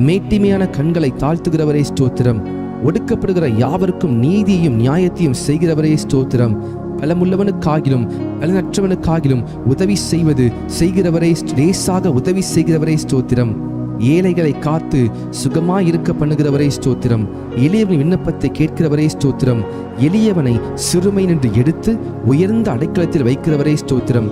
மேட்டிமையான கண்களை தாழ்த்துகிறவரே ஸ்தோத்திரம். ஒடுக்கப்படுகிற யாவருக்கும் நீதியையும் நியாயத்தையும் செய்கிறவரே ஸ்தோத்திரம். பலமுள்ளவனுக்காகிலும் பலனற்றவனுக்காகிலும் உதவி செய்கிறவரே, லேசாக உதவி செய்கிறவரே ஸ்தோத்திரம். ஏழைகளை காத்து சுகமாயிருக்க பண்ணுகிறவரே ஸ்தோத்திரம். எளியவனின் விண்ணப்பத்தை கேட்கிறவரே ஸ்தோத்திரம். எளியவனை சிறுமை நின்று எடுத்து உயர்ந்த அடைக்கலத்தில் வைக்கிறவரே ஸ்தோத்திரம்.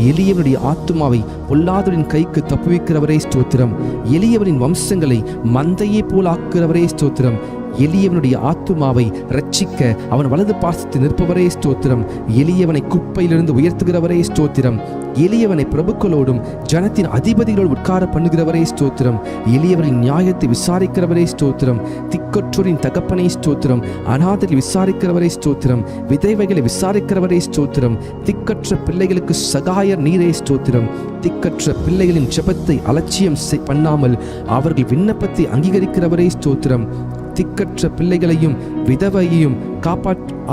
எளியவனுடைய ஆத்துமாவை பொல்லாதவரின் கைக்கு தப்புவிக்கிறவரே ஸ்தோத்திரம். எளியவனின் வம்சங்களை மந்தையே போல் ஆக்குகிறவரே ஸ்தோத்திரம். எளியவனுடைய ஆத்துமாவை ரட்சிக்க அவன் வலது பாசத்தை நிற்பவரே ஸ்தோத்திரம். எளியவனை குப்பையிலிருந்து உயர்த்துகிறவரே ஸ்தோத்திரம். எளியவனை பிரபுக்களோடும் ஜனத்தின் அதிபதிகளோடு உட்கார பண்ணுகிறவரே ஸ்தோத்திரம். எளியவரின் நியாயத்தை விசாரிக்கிறவரே ஸ்தோத்திரம். திக்கற்றோரின் தகப்பனை ஸ்தோத்திரம். அநாதரை விசாரிக்கிறவரே ஸ்தோத்திரம். விதைவைகளை விசாரிக்கிறவரே ஸ்தோத்திரம். திக்கற்ற பிள்ளைகளுக்கு சகாயர் நீரே ஸ்தோத்திரம். திக்கற்ற பிள்ளைகளின் ஜெபத்தை அலட்சியம் பண்ணாமல் அவர்கள் விண்ணப்பத்தை அங்கீகரிக்கிறவரே ஸ்தோத்திரம். திக்கற்ற பிள்ளைகளையும் விதவையையும்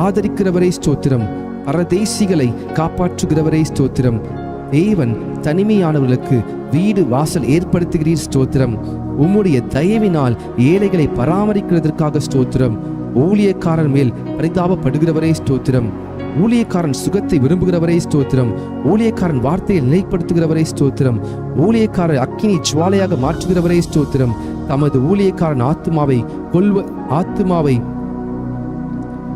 ஆதரிக்கிறவரே ஸ்தோத்திரம். பரதேசிகளை காப்பாற்றுகிறவரே ஸ்தோத்திரம். தேவன் தனிமையானவர்களுக்கு வீடு வாசல் ஏற்படுத்துகிறீர் ஸ்தோத்திரம். உம்முடைய தயவினால் ஏழைகளை பராமரிக்கிறதற்காக ஸ்தோத்திரம். ஊழியக்காரன் மேல் பரிதாபப்படுகிறவரே ஸ்தோத்திரம். ஊழியக்காரன் சுகத்தை விரும்புகிறவரே ஸ்தோத்திரம். ஊழியக்காரன் வார்த்தையை நிலைப்படுத்துகிறவரே ஸ்தோத்திரம். ஊழியக்காரர் அக்கினி ஜுவாலையாக மாற்றுகிறவரே ஸ்தோத்திரம். தமது ஊழியக்காரன் ஆத்துமாவை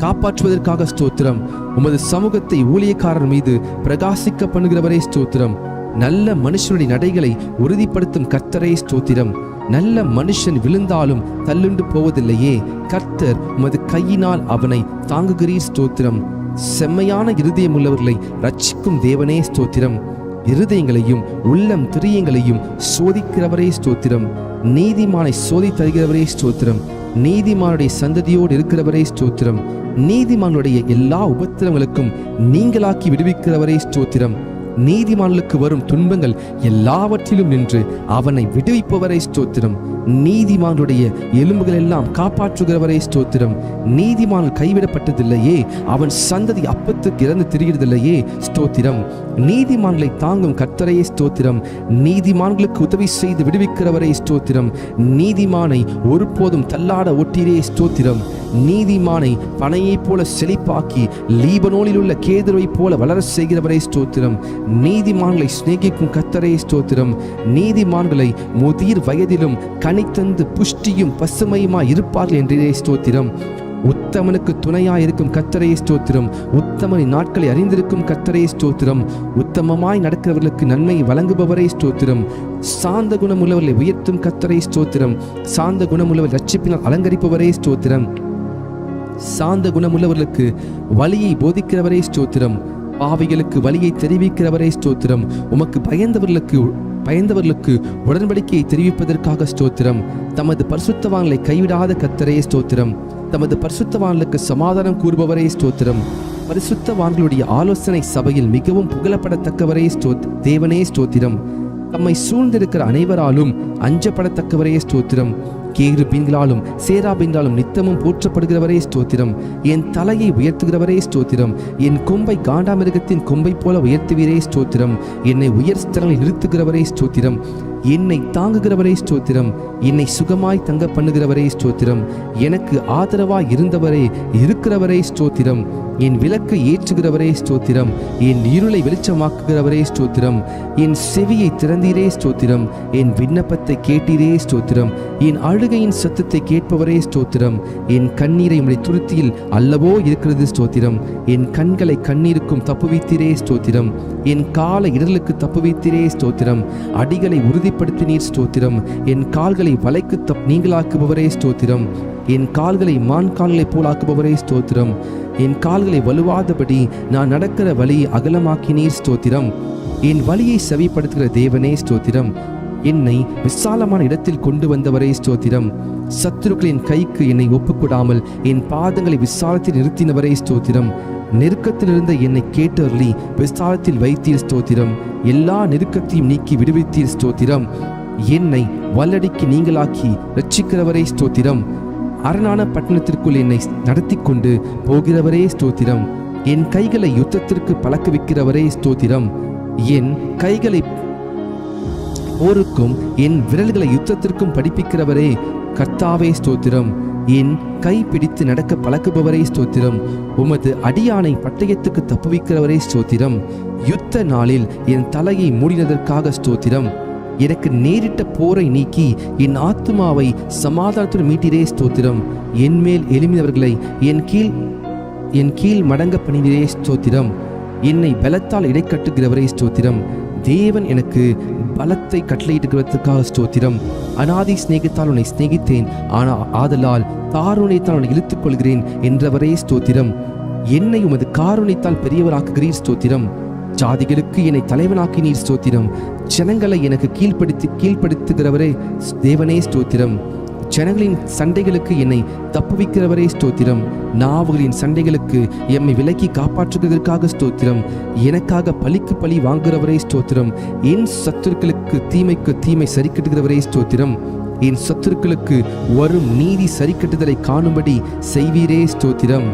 காப்பாற்றுவதற்காக ஸ்தோத்திரம். உமது சமூகத்தை ஊழியக்காரர் மீது பிரகாசிக்க பண்ணுகிறவரே ஸ்தோத்திரம். நல்ல மனுஷனுடைய நடைகளை உறுதிப்படுத்தும் கர்த்தரே ஸ்தோத்திரம். நல்ல மனுஷன் விழுந்தாலும் தள்ளுண்டு போவதில்லையே, கர்த்தர் உமது கையினால் அவனை தாங்குகிறீர் ஸ்தோத்திரம். செம்மையான இருதயம் உள்ளவர்களை ரட்சிக்கும் தேவனே ஸ்தோத்திரம். இருதயங்களையும் உள்ளம் திரியங்களையும் சோதிக்கிறவரே ஸ்தோத்திரம். நீதிமானை சோதி தருகிறவரே ஸ்தோத்திரம். நீதிமானுடைய சந்ததியோடு இருக்கிறவரே ஸ்தோத்திரம். நீதிமானுடைய எல்லா உபத்திரங்களுக்கும் நீங்களாக்கி விடுவிக்கிறவரே ஸ்தோத்திரம். நீதிமானுக்கு வரும் துன்பங்கள் எல்லாவற்றிலும் நின்று அவனை விடுவிப்பவரே ஸ்தோத்திரம். நீதிமானுடைய எலும்புகள் எல்லாம் காப்பாற்றுகிறவரே ஸ்தோத்திரம். நீதிமான் கைவிடப்பட்டதில்லையே, அவன் சந்ததி அப்பத்துக்கு இறந்து திரிகிறதில்லையே ஸ்தோத்திரம். நீதிமான்களை தாங்கும் கர்த்தரையே ஸ்தோத்திரம். நீதிமான்களுக்கு உதவி செய்து விடுவிக்கிறவரே ஸ்தோத்திரம். நீதிமானை ஒருபோதும் தள்ளாட ஒட்டிரே ஸ்தோத்திரம். நீதிமானை பனையைப் போல செழிப்பாக்கி லீபனோனில் உள்ள கேதுருவை போல வளர செய்கிறவரே ஸ்தோத்திரம். நீதிமான்களை சிநேகிக்கும் கர்த்தரே ஸ்தோத்திரம். நீதிமான்களை முதிர் வயதிலும் கனித்தந்து புஷ்டியும் பசுமையுமாய் இருப்பார்கள் என்றே ஸ்தோத்திரம். உத்தமனுக்கு துணையாயிருக்கும் கர்த்தரே ஸ்தோத்திரம். உத்தமனின் நாட்களை அறிந்திருக்கும் கர்த்தரே ஸ்தோத்திரம். உத்தமமாய் நடக்கிறவர்களுக்கு நன்மை வழங்குபவரே ஸ்தோத்திரம். சாந்த குணமுள்ளவர்களை உயர்த்தும் கர்த்தரே ஸ்தோத்திரம். சாந்த குணமுள்ளவர் ரட்சிப்பினால் அலங்கரிப்பவரே ஸ்தோத்திரம். சாந்த குணமுள்ளவர்களுக்கு வழியை போதிக்கிறவரே ஸ்தோத்திரம். பாவிகளுக்கு வழியை தெரிவிக்கிறவரே ஸ்தோத்திரம். உமக்கு பயந்தவர்களுக்கு உடன்படிக்கையை தெரிவிப்பதற்காக ஸ்தோத்திரம். தமது பரிசுத்தவான்களை கைவிடாத கர்த்தரே ஸ்தோத்திரம். தமது பரிசுத்தவான்களுக்கு சமாதானம் கூறுபவரே ஸ்தோத்திரம். பரிசுத்தவான்களுடைய ஆலோசனை சபையில் மிகவும் புகழப்படத்தக்கவரே தேவனே ஸ்தோத்திரம். தம்மை சூழ்ந்திருக்கிற அனைவராலும் அஞ்சப்படத்தக்கவரே ஸ்தோத்திரம். கேருபீன்களாலும் சேராபீன்களாலும் நித்தமும் போற்றப்படுகிறவரே ஸ்தோத்திரம். என் தலையை உயர்த்துகிறவரே ஸ்தோத்திரம். என் கொம்பை காண்டாமிருகத்தின் கொம்பை போல உயர்த்துவீரே ஸ்தோத்திரம். என்னை உயர் ஸ்தலங்களில் நிறுத்துகிறவரே ஸ்தோத்திரம். என்னை தாங்குகிறவரே ஸ்தோத்திரம். என்னை சுகமாய் தங்க பண்ணுகிறவரே ஸ்தோத்திரம். எனக்கு ஆதரவாய் இருந்தவரே இருக்கிறவரே ஸ்தோத்திரம். என் விளக்கை ஏற்றுகிறவரே ஸ்தோத்திரம். என் இருளை வெளிச்சமாக்குகிறவரே ஸ்தோத்திரம். என் செவியை திறந்தீரே ஸ்தோத்திரம். என் விண்ணப்பத்தை கேட்டீரே ஸ்தோத்திரம். என் அழுகையின் சத்தத்தை கேட்பவரே ஸ்தோத்திரம். என் கண்ணீரை உம்முடைய துருத்தியில் அல்லவோ இருக்கிறது ஸ்தோத்திரம். என் கண்களை கண்ணீருக்கும் தப்புவித்தீரே ஸ்தோத்திரம். என் கால இடர்களுக்கு தப்புவித்தீரே ஸ்தோத்திரம். அடிகளை உறுதிப்படுத்தினீர் ஸ்தோத்திரம். என் கால்களை வலைக்கு நீங்களாக்குபவரே ஸ்தோத்திரம். என் கால்களை மான் கால்களைப் போல் ஆக்குபவரே ஸ்தோத்திரம். என் கால்களை வலுவாதபடி நான் நடக்கிற வழியை அகலமாக்கினீர் ஸ்தோத்திரம். என் வழியை செவிப்படுத்துகிற தேவனே ஸ்தோத்திரம். என்னை விசாலமான இடத்தில் கொண்டு வந்தவரே ஸ்தோத்திரம். சத்துருக்களின் கைக்கு என்னை ஒப்புக்கொடாமல் என் பாதங்களை விசாலத்தில் நிறுத்தினவரே ஸ்தோத்திரம். நெருக்கத்திலிருந்த என்னை கேட்டருளி விசாலத்தில் வைத்தீர் ஸ்தோத்திரம். எல்லா நெருக்கத்தையும் நீக்கி விடுவித்தீர் ஸ்தோத்திரம். என்னை வல்லடிக்கு நீங்களாக்கி ரட்சிக்கிறவரே ஸ்தோத்திரம். அரணான பட்டணத்திற்குள் என்னை நடத்தி கொண்டு போகிறவரே ஸ்தோத்திரம். என் கைகளை யுத்தத்திற்கு பழக்குவிக்கிறவரே ஸ்தோத்திரம். என் கைகளை போருக்கும் என் விரல்களை யுத்தத்திற்கும் படிப்பிக்கிறவரே கர்த்தாவே ஸ்தோத்திரம். என் கை பிடித்து நடக்க பழக்குபவரே ஸ்தோத்திரம். உமது அடியானை பட்டயத்துக்கு தப்புவிக்கிறவரே ஸ்தோத்திரம். யுத்த நாளில் என் தலையை மூடினதற்காக ஸ்தோத்திரம். எனக்கு நேரிட்ட போரை நீக்கி என் ஆத்துமாவை சமாதானத்துடன் மீட்டிரே ஸ்தோத்திரம். என் மேல் எழும்பினவர்களை என் கீழ் மடங்க பண்ணினரே ஸ்தோத்திரம். என்னை பலத்தால் இடைக்கட்டுகிறவரே ஸ்தோத்திரம். தேவன் எனக்கு பலத்தை கட்டளையிடுகிறதுக்காக ஸ்தோத்திரம். அநாதி சிநேகத்தால் உன்னை சிநேகித்தேன், ஆதலால் காருண்யத்தால் உன்னை இழுத்துக் கொள்கிறேன் என்றவரே ஸ்தோத்திரம். என்னை உமது காருண்யத்தால் பெரியவராக்குகிறீர் ஸ்தோத்திரம். ஜாதிகளுக்கு என்னை தலைவனாக்கினீர் ஸ்தோத்திரம். ஜனங்களை எனக்கு கீழ்ப்படுத்துகிறவரே தேவனே ஸ்தோத்திரம். ஜனங்களின் சண்டைகளுக்கு என்னை தப்புவிக்கிறவரே ஸ்தோத்திரம். நாவுகளின் சண்டைகளுக்கு எம்மை விலக்கி காப்பாற்றுவதற்காக ஸ்தோத்திரம். எனக்காக பழிக்கு பழி வாங்குகிறவரே ஸ்தோத்திரம். என் சத்துருக்களுக்கு தீமைக்கு தீமை சரிக்கட்டுகிறவரே ஸ்தோத்திரம். என் சத்துருக்களுக்கு வரும் நீதி சரிக்கட்டுதலை காணும்படி செய்வீரே ஸ்தோத்திரம்.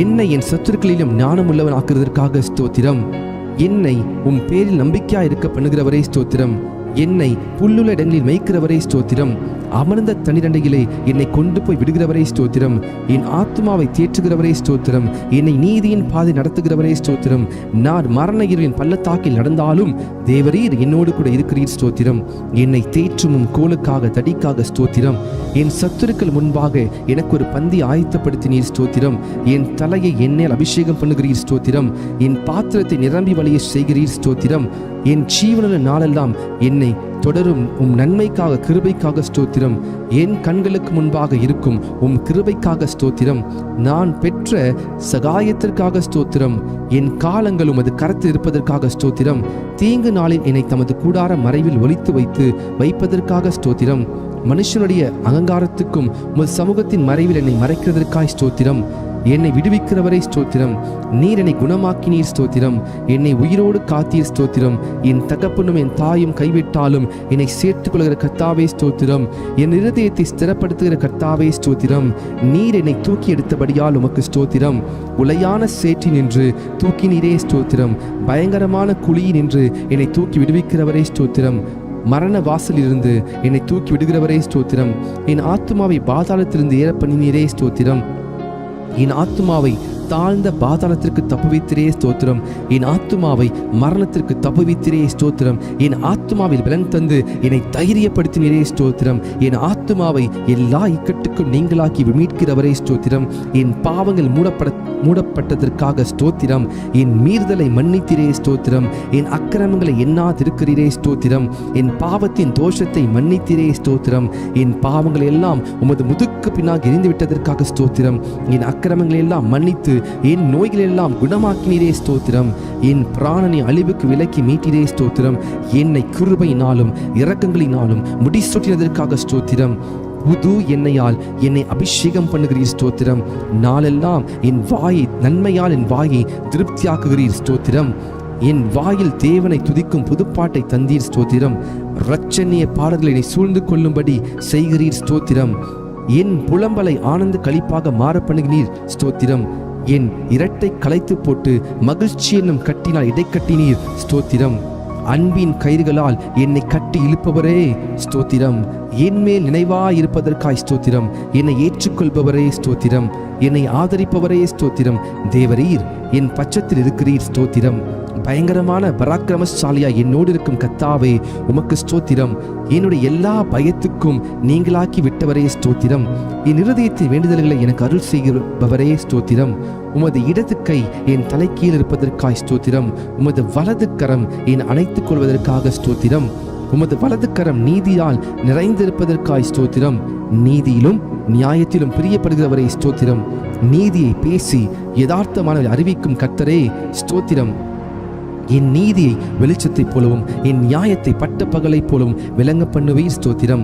என்னை என் சத்துருக்களிலும் ஞானமுள்ளவன் ஆக்குவதற்காக ஸ்தோத்திரம். என்னை உம் பேரில் நம்பிக்கையா இருக்க பண்ணுகிறவரே ஸ்தோத்திரம். என்னை புல்லுள்ள இடங்களில் மேய்க்கிறவரே ஸ்தோத்திரம். அமர்ந்த தண்ணீரண்டையிலே என்னை கொண்டு போய் விடுகிறவரே ஸ்தோத்திரம். என் ஆத்துமாவை தேற்றுகிறவரே ஸ்தோத்திரம். என்னை நீதியின் பாதை நடத்துகிறவரே ஸ்தோத்திரம். நான் மரண இருளின் பள்ளத்தாக்கில் நடந்தாலும் தேவரீர் என்னோடு கூட இருக்கிறீர் ஸ்தோத்திரம். என்னை தேற்றும் கோலுக்காக தடிக்காக ஸ்தோத்திரம். என் சத்துருக்கள் முன்பாக எனக்கு ஒரு பந்தி ஆயத்தப்படுத்தினீர் ஸ்தோத்திரம். என் தலையை எண்ணெயில் அபிஷேகம் பண்ணுகிறீர் ஸ்தோத்திரம். என் பாத்திரத்தை நிரம்பி வழிய செய்கிறீர் ஸ்தோத்திரம். என் ஜீவனுள்ள நாளெல்லாம் என்னை தொடரும் உம் நன்மைக்காக கிருபைக்காக ஸ்தோத்திரம். என் கண்களுக்கு முன்பாக இருக்கும் உம் கிருபைக்காக ஸ்தோத்திரம். நான் பெற்ற சகாயத்திற்காக ஸ்தோத்திரம். என் காலங்கள் உமது கரத்தில் இருப்பதற்காக ஸ்தோத்திரம். தீங்கு நாளில் என்னை தமது கூடார மறைவில் ஒளித்து வைப்பதற்காக ஸ்தோத்திரம். மனுஷனுடைய அகங்காரத்துக்கும் உமது சமூகத்தின் மறைவில் என்னை மறைக்கிறதற்காய் ஸ்தோத்திரம். என்னை விடுவிக்கிறவரை ஸ்தோத்திரம். நீர் என்னை குணமாக்கினீர் ஸ்தோத்திரம். என்னை உயிரோடு காத்தீர் ஸ்தோத்திரம். என் தகப்பனும் என் தாயும் கைவிட்டாலும் என்னை சேர்த்துக் கொள்கிற கர்த்தாவே ஸ்தோத்திரம். என் இருதயத்தை ஸ்திரப்படுத்துகிற கர்த்தாவே ஸ்தோத்திரம். நீர் என்னை தூக்கி எடுத்தபடியால் உமக்கு ஸ்தோத்திரம். உளையான சேற்றில் நின்று தூக்கினீரே ஸ்தோத்திரம். பயங்கரமான குழியில் நின்று என்னை தூக்கி விடுவிக்கிறவரே ஸ்தோத்திரம். மரண வாசலிலிருந்து என்னை தூக்கி விடுகிறவரே ஸ்தோத்திரம். என் ஆத்துமாவை பாதாளத்திலிருந்து ஏற பண்ணினீரே ஸ்தோத்திரம். என் ஆத்துமாவை தாழ்ந்த பாதாளத்திற்கு தப்புவித்திரே ஸ்தோத்திரம். என் ஆத்துமாவை மரணத்திற்கு தப்புவித்திரே ஸ்தோத்திரம். என் ஆத்துமாவில் பலன் தந்து என்னை தைரியப்படுத்தினரே ஸ்தோத்திரம். என் ஆத்துமாவை எல்லா இக்கட்டுக்கும் நீங்களாக்கி மீட்கிறவரே ஸ்தோத்திரம். என் பாவங்கள் மூடப்பட்டதற்காக ஸ்தோத்திரம். என் மீறுதலை மன்னித்திரே ஸ்தோத்திரம். என் அக்கிரமங்களை எண்ணாதிருக்கிறீரே ஸ்தோத்திரம். என் பாவத்தின் தோஷத்தை மன்னித்திரே ஸ்தோத்திரம். என் பாவங்களை எல்லாம் உமது முதுக்கு பின்னாக எரிந்துவிட்டதற்காக ஸ்தோத்திரம். என் அக்கிரமங்களை எல்லாம் மன்னித்து என் நோய்கள் எல்லாம் குணமாக்கினீரே ஸ்தோத்திரம். என் பிராணனை அழிவுக்கு விலக்கி மீட்டிரே ஸ்தோத்திரம். என்னை கிருபையினாலும் இரக்கங்களினாலும் முடிசூட்டினதற்காக ஸ்தோத்திரம். புது எண்ணெயால் என்னை அபிஷேகம் பண்ணுகிறீர் ஸ்தோத்திரம். நாளெல்லாம் என் வாயை நன்மையால் என் வாயை திருப்தியாக்குகிறீர் ஸ்தோத்திரம். என் வாயில் தேவனை துதிக்கும் புதுப்பாட்டை தந்தீர் ஸ்தோத்திரம். இரட்சணிய பாடல்களை சூழ்ந்து கொள்ளும்படி செய்கிறீர் ஸ்தோத்திரம். என் புலம்பலை ஆனந்த களிப்பாக மாற பண்ணுகிறீர் ஸ்தோத்திரம். என் இரட்டை களைத்து போட்டு மகிழ்ச்சி என்னும் கட்டினால் இடைக்கட்டினீர் ஸ்தோத்திரம். அன்பின் கயிறுகளால் என்னை கட்டி இழுப்பவரே ஸ்தோத்திரம். என் மேல் நினைவாயிருப்பதற்காய் ஸ்தோத்திரம். என்னை ஏற்றுக்கொள்பவரே ஸ்தோத்திரம். என்னை ஆதரிப்பவரே ஸ்தோத்திரம். தேவரீர் என் பட்சத்தில் இருக்கிறீர் ஸ்தோத்திரம். பயங்கரமான பராக்கிரமசாலியா என்னோடு இருக்கும் கர்த்தாவே உமக்கு ஸ்தோத்திரம். என்னுடைய எல்லா பயத்துக்கும் நீங்களாக்கி விட்டவரே ஸ்தோத்திரம். என் இருதயத்தின் வேண்டுதல்களை எனக்கு அருள் செய்கிறவரே ஸ்தோத்திரம். உமது இடது கை என் தலைக்கீழ் இருப்பதற்காய் ஸ்தோத்திரம். உமது வலது கரம் என் அணைத்துக் கொள்வதற்காக ஸ்தோத்திரம். உமது வலது கரம் நீதியால் நிறைந்திருப்பதற்காய் ஸ்தோத்திரம். நீதியிலும் நியாயத்திலும் பிரியப்படுகிறவரே ஸ்தோத்திரம். நீதியை பேசி யதார்த்தமான அறிவிக்கும் கர்த்தரே ஸ்தோத்திரம். என் நீதியை வெளிச்சத்தைப் போலவும் என் நியாயத்தை பட்ட பகலைப் போலவும் விளங்க பண்ணுவீர் ஸ்தோத்திரம்.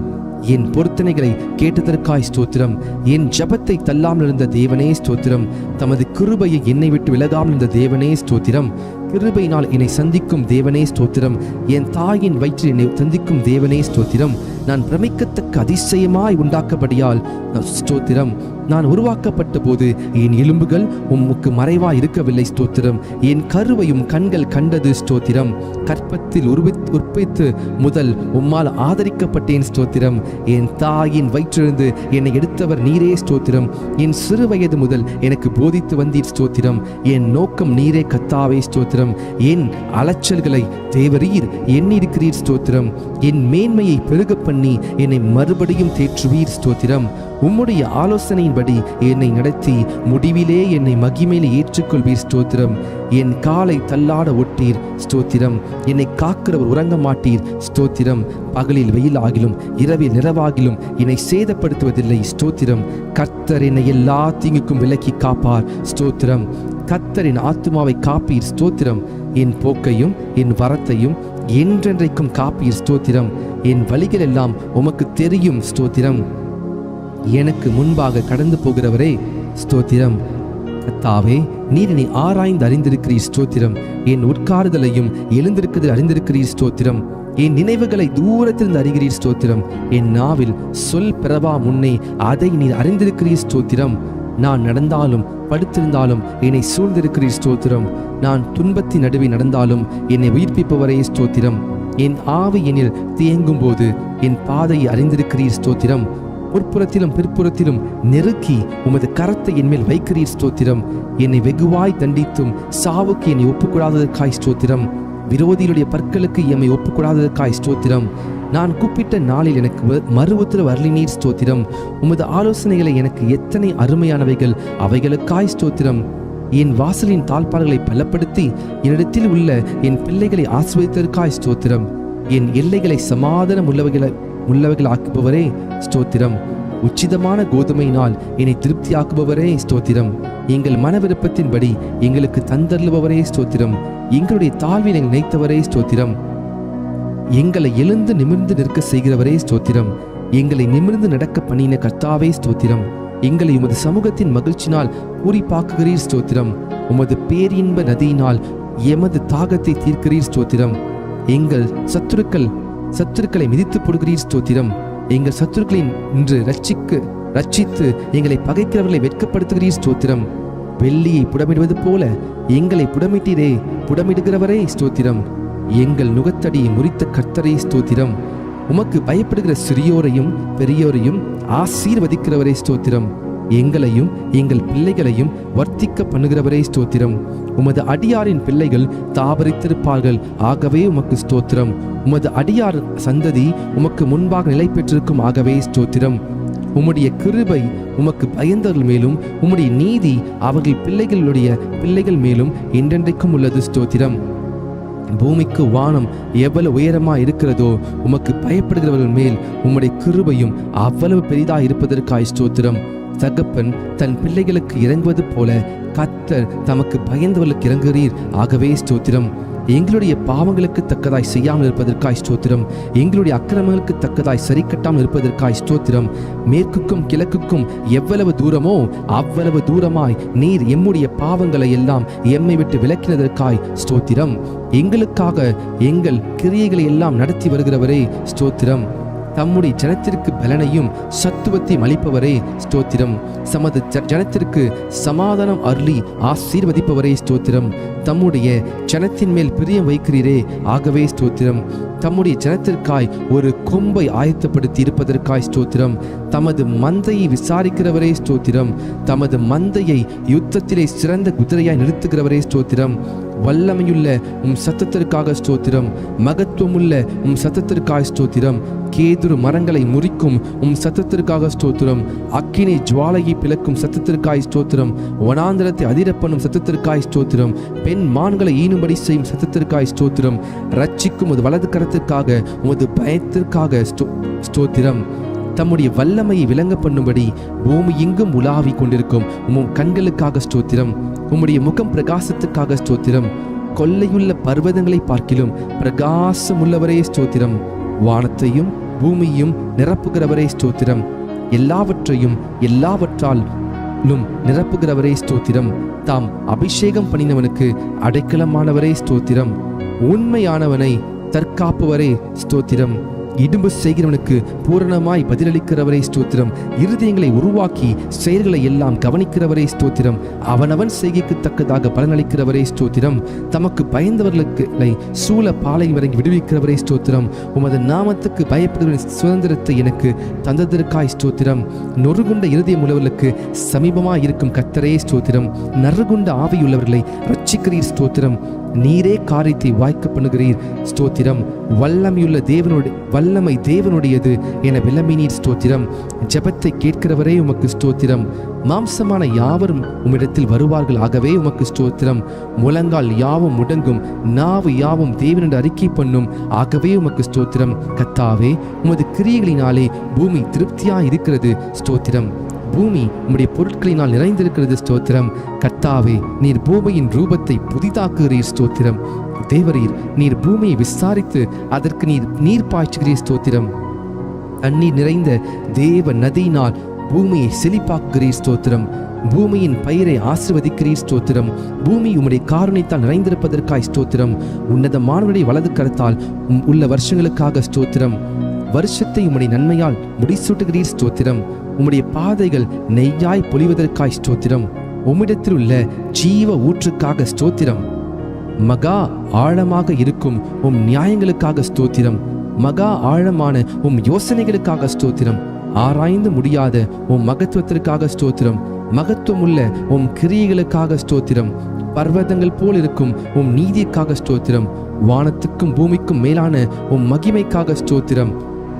என் பொருத்தனைகளை கேட்டதற்காய் ஸ்தோத்திரம். என் ஜபத்தை தள்ளாமல் இருந்த தேவனே ஸ்தோத்திரம். தமது கிருபையை என்னை விட்டு விலகாமல் இருந்த தேவனே ஸ்தோத்திரம். கிருபையினால் என்னை சந்திக்கும் தேவனே ஸ்தோத்திரம். என் தாயின் வயிற்றில் என்னை சந்திக்கும் தேவனே ஸ்தோத்திரம். நான் பிரமிக்கத்தக்க அதிசயமாய் உண்டாக்கப்படியால் ஸ்தோத்திரம். நான் உருவாக்கப்பட்ட போது என் எலும்புகள் உமக்கு மறைவாய் இருக்கவில்லை ஸ்தோத்திரம். என் கருவையும் கண்கள் கண்டது ஸ்தோத்திரம். கற்பத்தில் உற்பத்தி முதல் உம்மால் ஆதரிக்கப்பட்டேன் ஸ்தோத்திரம். என் தாயின் வயிற்றிலிருந்து என்னை எடுத்தவர் நீரே ஸ்தோத்திரம். என் சிறு வயது முதல் எனக்கு போதித்து வந்தீர் ஸ்தோத்திரம். என் நோக்கம் நீரே கர்த்தாவே ஸ்தோத்திரம். என் அலைச்சல்களை தேவரீர் எண்ணிருக்கிறீர் ஸ்தோத்திரம். என் மேன்மையை பெருக பண்ணி என்னை மறுபடியும் தேற்றுவீர் ஸ்தோத்திரம். உம்முடைய ஆலோசனையின்படி என்னை நடத்தி முடிவிலே என்னை மகிமையிலே ஏற்றுக்கொள்வீர் ஸ்தோத்திரம். என் காலை தள்ளாட ஒட்டீர் ஸ்தோத்திரம். என்னை காக்கிறவர் உறங்க மாட்டீர் ஸ்தோத்திரம். பகலில் வெயிலாகிலும் இரவில் நிறவாகிலும் என்னை சேதப்படுத்துவதில்லை ஸ்தோத்திரம். கர்த்தர் என்னை எல்லா தீங்குக்கும் விலக்கி காப்பார் ஸ்தோத்திரம். கர்த்தரின் ஆத்துமாவை காப்பீர் ஸ்தோத்திரம். என் போக்கையும் என் வரத்தையும் என்றென்றைக்கும் காப்பீர் ஸ்தோத்திரம். என் வழிகள் எல்லாம் உமக்கு தெரியும் ஸ்தோத்திரம். எனக்கு முன்பாக கடந்து போகிறவரே ஸ்தோத்திரம். கர்த்தாவே, நீர் என்னை ஆராய்ந்து அறிந்திருக்கிறீர் ஸ்தோத்திரம். என் உட்காருதலையும் எழுந்திருக்கிறதை அறிந்திருக்கிறீர் ஸ்தோத்திரம். என் நினைவுகளை தூரத்திலிருந்து அறிகிறீர் ஸ்தோத்திரம். என் நாவில் சொல் பிறவா முன்னே அதை நீர் அறிந்திருக்கிறீர் ஸ்தோத்திரம். நான் நடந்தாலும் படுத்திருந்தாலும் என்னை சூழ்ந்திருக்கிறீர் ஸ்தோத்திரம். நான் துன்பத்தின் நடுவே நடந்தாலும் என்னை உயிர்ப்பிப்பவரே ஸ்தோத்திரம். என் ஆவி என்னில் தேங்கும் போது என் பாதையை அறிந்திருக்கிறீர் ஸ்தோத்திரம். முற்புறத்திலும் பிற்புறத்திலும் நெருக்கி உமது கரத்தை என்மேல் வைக்கிறீர் ஸ்தோத்திரம். என்னை வெகுவாய் தண்டித்தும் சாவுக்கு என்னை ஒப்புக்கூடாததற்காய் ஸ்தோத்திரம். விரோதிகளுடைய பற்களுக்கு எம்மை ஒப்புக்கூடாததற்காய் ஸ்தோத்திரம். நான் கூப்பிட்ட நாளில் எனக்கு மறு உத்தரவு அருளினீர் ஸ்தோத்திரம். உமது ஆலோசனைகளை எனக்கு எத்தனை அருமையானவைகள், அவைகளுக்காய் ஸ்தோத்திரம். என் வாசலின் தாழ்பால்களை பலப்படுத்தி என்னிடத்தில் உள்ள என் பிள்ளைகளை ஆசீர்வதித்ததற்காய் ஸ்தோத்திரம். என் எல்லைகளை சமாதானம் உள்ளவைகளாக்குபவரே ஸ்தோத்திரம். உச்சிதமான கோதுமையினால் என்னை திருப்தியாக்குபவரே ஸ்தோத்திரம். எங்கள் மன விருப்பத்தின்படி எங்களுக்கு தந்தருளுபவரே ஸ்தோத்திரம். எங்களுடைய தாழ்வில் எங்கள் நினைத்தவரே ஸ்தோத்திரம். எங்களை எழுந்து நிமிர்ந்து நிற்க செய்கிறவரே ஸ்தோத்திரம். எங்களை நிமிர்ந்து நடக்க பண்ணின கர்த்தாவே ஸ்தோத்திரம். எங்களை உமது சமூகத்தின் மகிழ்ச்சினால் பூரிப்பாக்குகிறீர் ஸ்தோத்திரம். உமது பேரின்ப நதியினால் எமது தாகத்தை தீர்க்கிறீர் ஸ்தோத்திரம். எங்கள் சத்துருக்களை மிதித்து போடுகிறீர் ஸ்தோத்திரம். எங்கள் சத்துருக்களை இன்று ரட்சித்து எங்களை பகைக்கிறவர்களை வெட்கப்படுத்துகிறீர் ஸ்தோத்திரம். வெள்ளியை புடமிடுவது போல எங்களை புடமிட்டீரே, புடமிடுகிறவரே ஸ்தோத்திரம். எங்கள் நுகத்தடியை முறித்த கர்த்தரே ஸ்தோத்திரம். உமக்கு பயப்படுகிற சிறியோரையும் பெரியோரையும் ஆசீர்வதிக்கிறவரே ஸ்தோத்திரம். எங்களையும் எங்கள் பிள்ளைகளையும் வர்த்திக்க பண்ணுகிறவரே ஸ்தோத்திரம். உமது அடியாரின் பிள்ளைகள் தாபரித்திருப்பார்கள், ஆகவே உமக்கு ஸ்தோத்திரம். உமது அடியார் சந்ததி உமக்கு முன்பாக நிலை பெற்றிருக்கும், ஆகவே ஸ்தோத்திரம். உம்முடைய கிருபை உமக்கு பயந்தவர்கள் மேலும் உம்முடைய நீதி அவர்கள் பிள்ளைகள் மேலும் என்றென்றைக்கும் உள்ளது ஸ்தோத்திரம். பூமிக்கு வானம் எவ்வளவு உயரமா இருக்கிறதோ உமக்கு பயப்படுகிறவர்கள் மேல் உம்முடைய கிருபையும் அவ்வளவு பெரிதா இருப்பதற்காய் ஸ்தோத்திரம். தகப்பன் தன் பிள்ளைகளுக்கு இறங்குவது போல கர்த்தர் தமக்கு பயந்தவர்களுக்கு இறங்குகிறீர், ஆகவே ஸ்தோத்திரம். எங்களுடைய பாவங்களுக்கு தக்கதாய் செய்யாமல் இருப்பதற்காய் ஸ்தோத்திரம். எங்களுடைய அக்கிரமங்களுக்கு தக்கதாய் சரி கட்டாமல் இருப்பதற்காய் ஸ்தோத்திரம். மேற்குக்கும் கிழக்குக்கும் எவ்வளவு தூரமோ அவ்வளவு தூரமாய் நீர் எம்முடைய பாவங்களை எல்லாம் எம்மை விட்டு விலக்கினதற்காய் ஸ்தோத்திரம். எங்களுக்காக எங்கள் கிரியைகளை எல்லாம் நடத்தி வருகிறவரே ஸ்தோத்திரம். தம்முடைய ஜனத்திற்கு பலனையும் சத்துவத்தையும் அளிப்பவரே ஸ்தோத்திரம். சமது ஜனத்திற்கு சமாதானம் அருளி ஆசீர்வதிப்பவரே ஸ்தோத்திரம். தம்முடைய ஜனத்தின் மேல் பிரியம் வைக்கிறீரே, ஆகவே ஸ்தோத்திரம். தம்முடைய ஜனத்திற்காய் ஒரு கொம்பை ஆயத்தப்படுத்தி இருப்பதற்காய் ஸ்தோத்திரம். தமது மந்தையை விசாரிக்கிறவரே ஸ்தோத்திரம். தமது மந்தையை யுத்தத்திலே சிறந்த குதிரையாய் நிறுத்துகிறவரே ஸ்தோத்திரம். வல்லமையுள்ள சத்தத்திற்காக ஸ்தோத்திரம். மகத்துவமுள்ள சத்தத்திற்காக ஸ்தோத்திரம். கேதுரு மரங்களை முறிக்கும் சத்தத்திற்காக ஸ்தோத்திரம். அக்கினி ஜுவாலையை பிளக்கும் சத்தத்திற்காய் ஸ்தோத்திரம். வனாந்திரத்தை அதிரப்பண்ணும் சத்தத்திற்காய் ஸ்தோத்திரம். பெண் மான்களை ஈனும்படி செய்யும் சத்தத்திற்காய் ஸ்தோத்திரம். ரட்சிக்கும் வலது கரத்திற்காக உமது பயத்திற்காக ஸ்தோத்திரம். தம்முடைய வல்லமையை விளங்க பண்ணும்படி பூமி எங்கும் உலாவி கொண்டிருக்கும் உம் கண்களுக்காக ஸ்தோத்திரம். உம்முடைய முகம் பிரகாசத்துக்காக ஸ்தோத்திரம். கொள்ளையுள்ள பர்வதங்களை பார்க்கிலும் பிரகாசமுள்ளவரே ஸ்தோத்திரம். வானத்தையும் பூமியையும் நிரப்புகிறவரே ஸ்தோத்திரம். எல்லாவற்றாலும் நிரப்புகிறவரே ஸ்தோத்திரம். தாம் அபிஷேகம் பண்ணினவனுக்கு அடைக்கலமானவரே ஸ்தோத்திரம். உண்மையானவனை தற்காப்புவரே ஸ்தோத்திரம். இடும்பு செய்கிறவனுக்கு பூரணமாய் பதிலளிக்கிறவரே ஸ்தோத்திரம். இருதயங்களை உருவாக்கி செயல்களை எல்லாம் கவனிக்கிறவரே ஸ்தோத்திரம். அவனவன் செய்கைக்கு தக்கதாக பலனளிக்கிறவரே ஸ்தோத்திரம். தமக்கு பயந்தவர்களை சூழ பாலை வரைக்கும் விடுவிக்கிறவரே ஸ்தோத்திரம். உமது நாமத்துக்கு பயப்படுகிற சுதந்திரத்தை எனக்கு தந்ததற்காய் ஸ்தோத்திரம். நொறுகுண்ட இருதயம் உள்ளவர்களுக்கு சமீபமாய் இருக்கும் கர்த்தரே ஸ்தோத்திரம். நறுகுண்ட ஆவியுள்ளவர்களை ரட்சிக்கிறீர் ஸ்தோத்திரம். நீரே காரியத்தை வாய்க்க பண்ணுகிறீர் ஸ்தோத்திரம். வல்லமை தேவனுடையது என விளம்பினீர் ஸ்தோத்திரம். ஜெபத்தை கேட்கிறவரே உமக்கு ஸ்தோத்திரம். மாம்சமான யாவரும் உம்மிடத்தில் வருவார்கள், ஆகவே உமக்கு ஸ்தோத்திரம். முழங்கால் யாவும் முடங்கும், நாவு யாவும் தேவனோடு அறிக்கை பண்ணும், ஆகவே உமக்கு ஸ்தோத்திரம். கர்த்தாவே, உமது கிரியைகளினாலே பூமி திருப்தியா இருக்கிறது ஸ்தோத்திரம். பூமி உம்முடைய பொருட்களினால் நிறைந்திருக்கிறது ஸ்தோத்திரம். கர்த்தாவே, நீர் பூமியின் ரூபத்தை புதிதாக்குகிறீர் ஸ்தோத்திரம். தேவரீர், நீர் பூமியை விசாரித்து அதற்கு நீர் பாய்ச்சுகிறீர் ஸ்தோத்திரம். தண்ணீர் நிறைந்த தேவ நதியினால் பூமியை செழிப்பாக்குகிறீர் ஸ்தோத்திரம். பூமியின் பயிரை ஆசீர்வதிக்கிறீர் ஸ்தோத்திரம். பூமி உம்முடைய காருண்யத்தால் நிறைந்திருப்பதற்காய் ஸ்தோத்திரம். உன்னதமானவருடைய வலது கரத்தால் உள்ள வருஷங்களுக்காக ஸ்தோத்திரம். வருஷத்தை உம்முடைய நன்மையால் முடிசூட்டுகிறீர் ஸ்தோத்திரம். உம்முடைய பாதைகள் நெய்யாய் பொழிவதற்காய் ஸ்தோத்திரம். உம்மிடத்தில் உள்ள ஜீவ ஊற்றுக்காக ஸ்தோத்திரம். மகா ஆழமாக இருக்கும் உம் நியாயங்களுக்காக ஸ்தோத்திரம். மகா ஆழமான உம் யோசனைகளுக்காக ஸ்தோத்திரம். ஆராய்ந்து முடியாத உம் மகத்துவத்திற்காக ஸ்தோத்திரம். மகத்துவமுள்ள உம் கிரியைகளுக்காக ஸ்தோத்திரம். பர்வதங்கள் போல் இருக்கும் உம் நீதிக்காக ஸ்தோத்திரம். வானத்துக்கும் பூமிக்கும் மேலான உம் மகிமைக்காக ஸ்தோத்திரம்.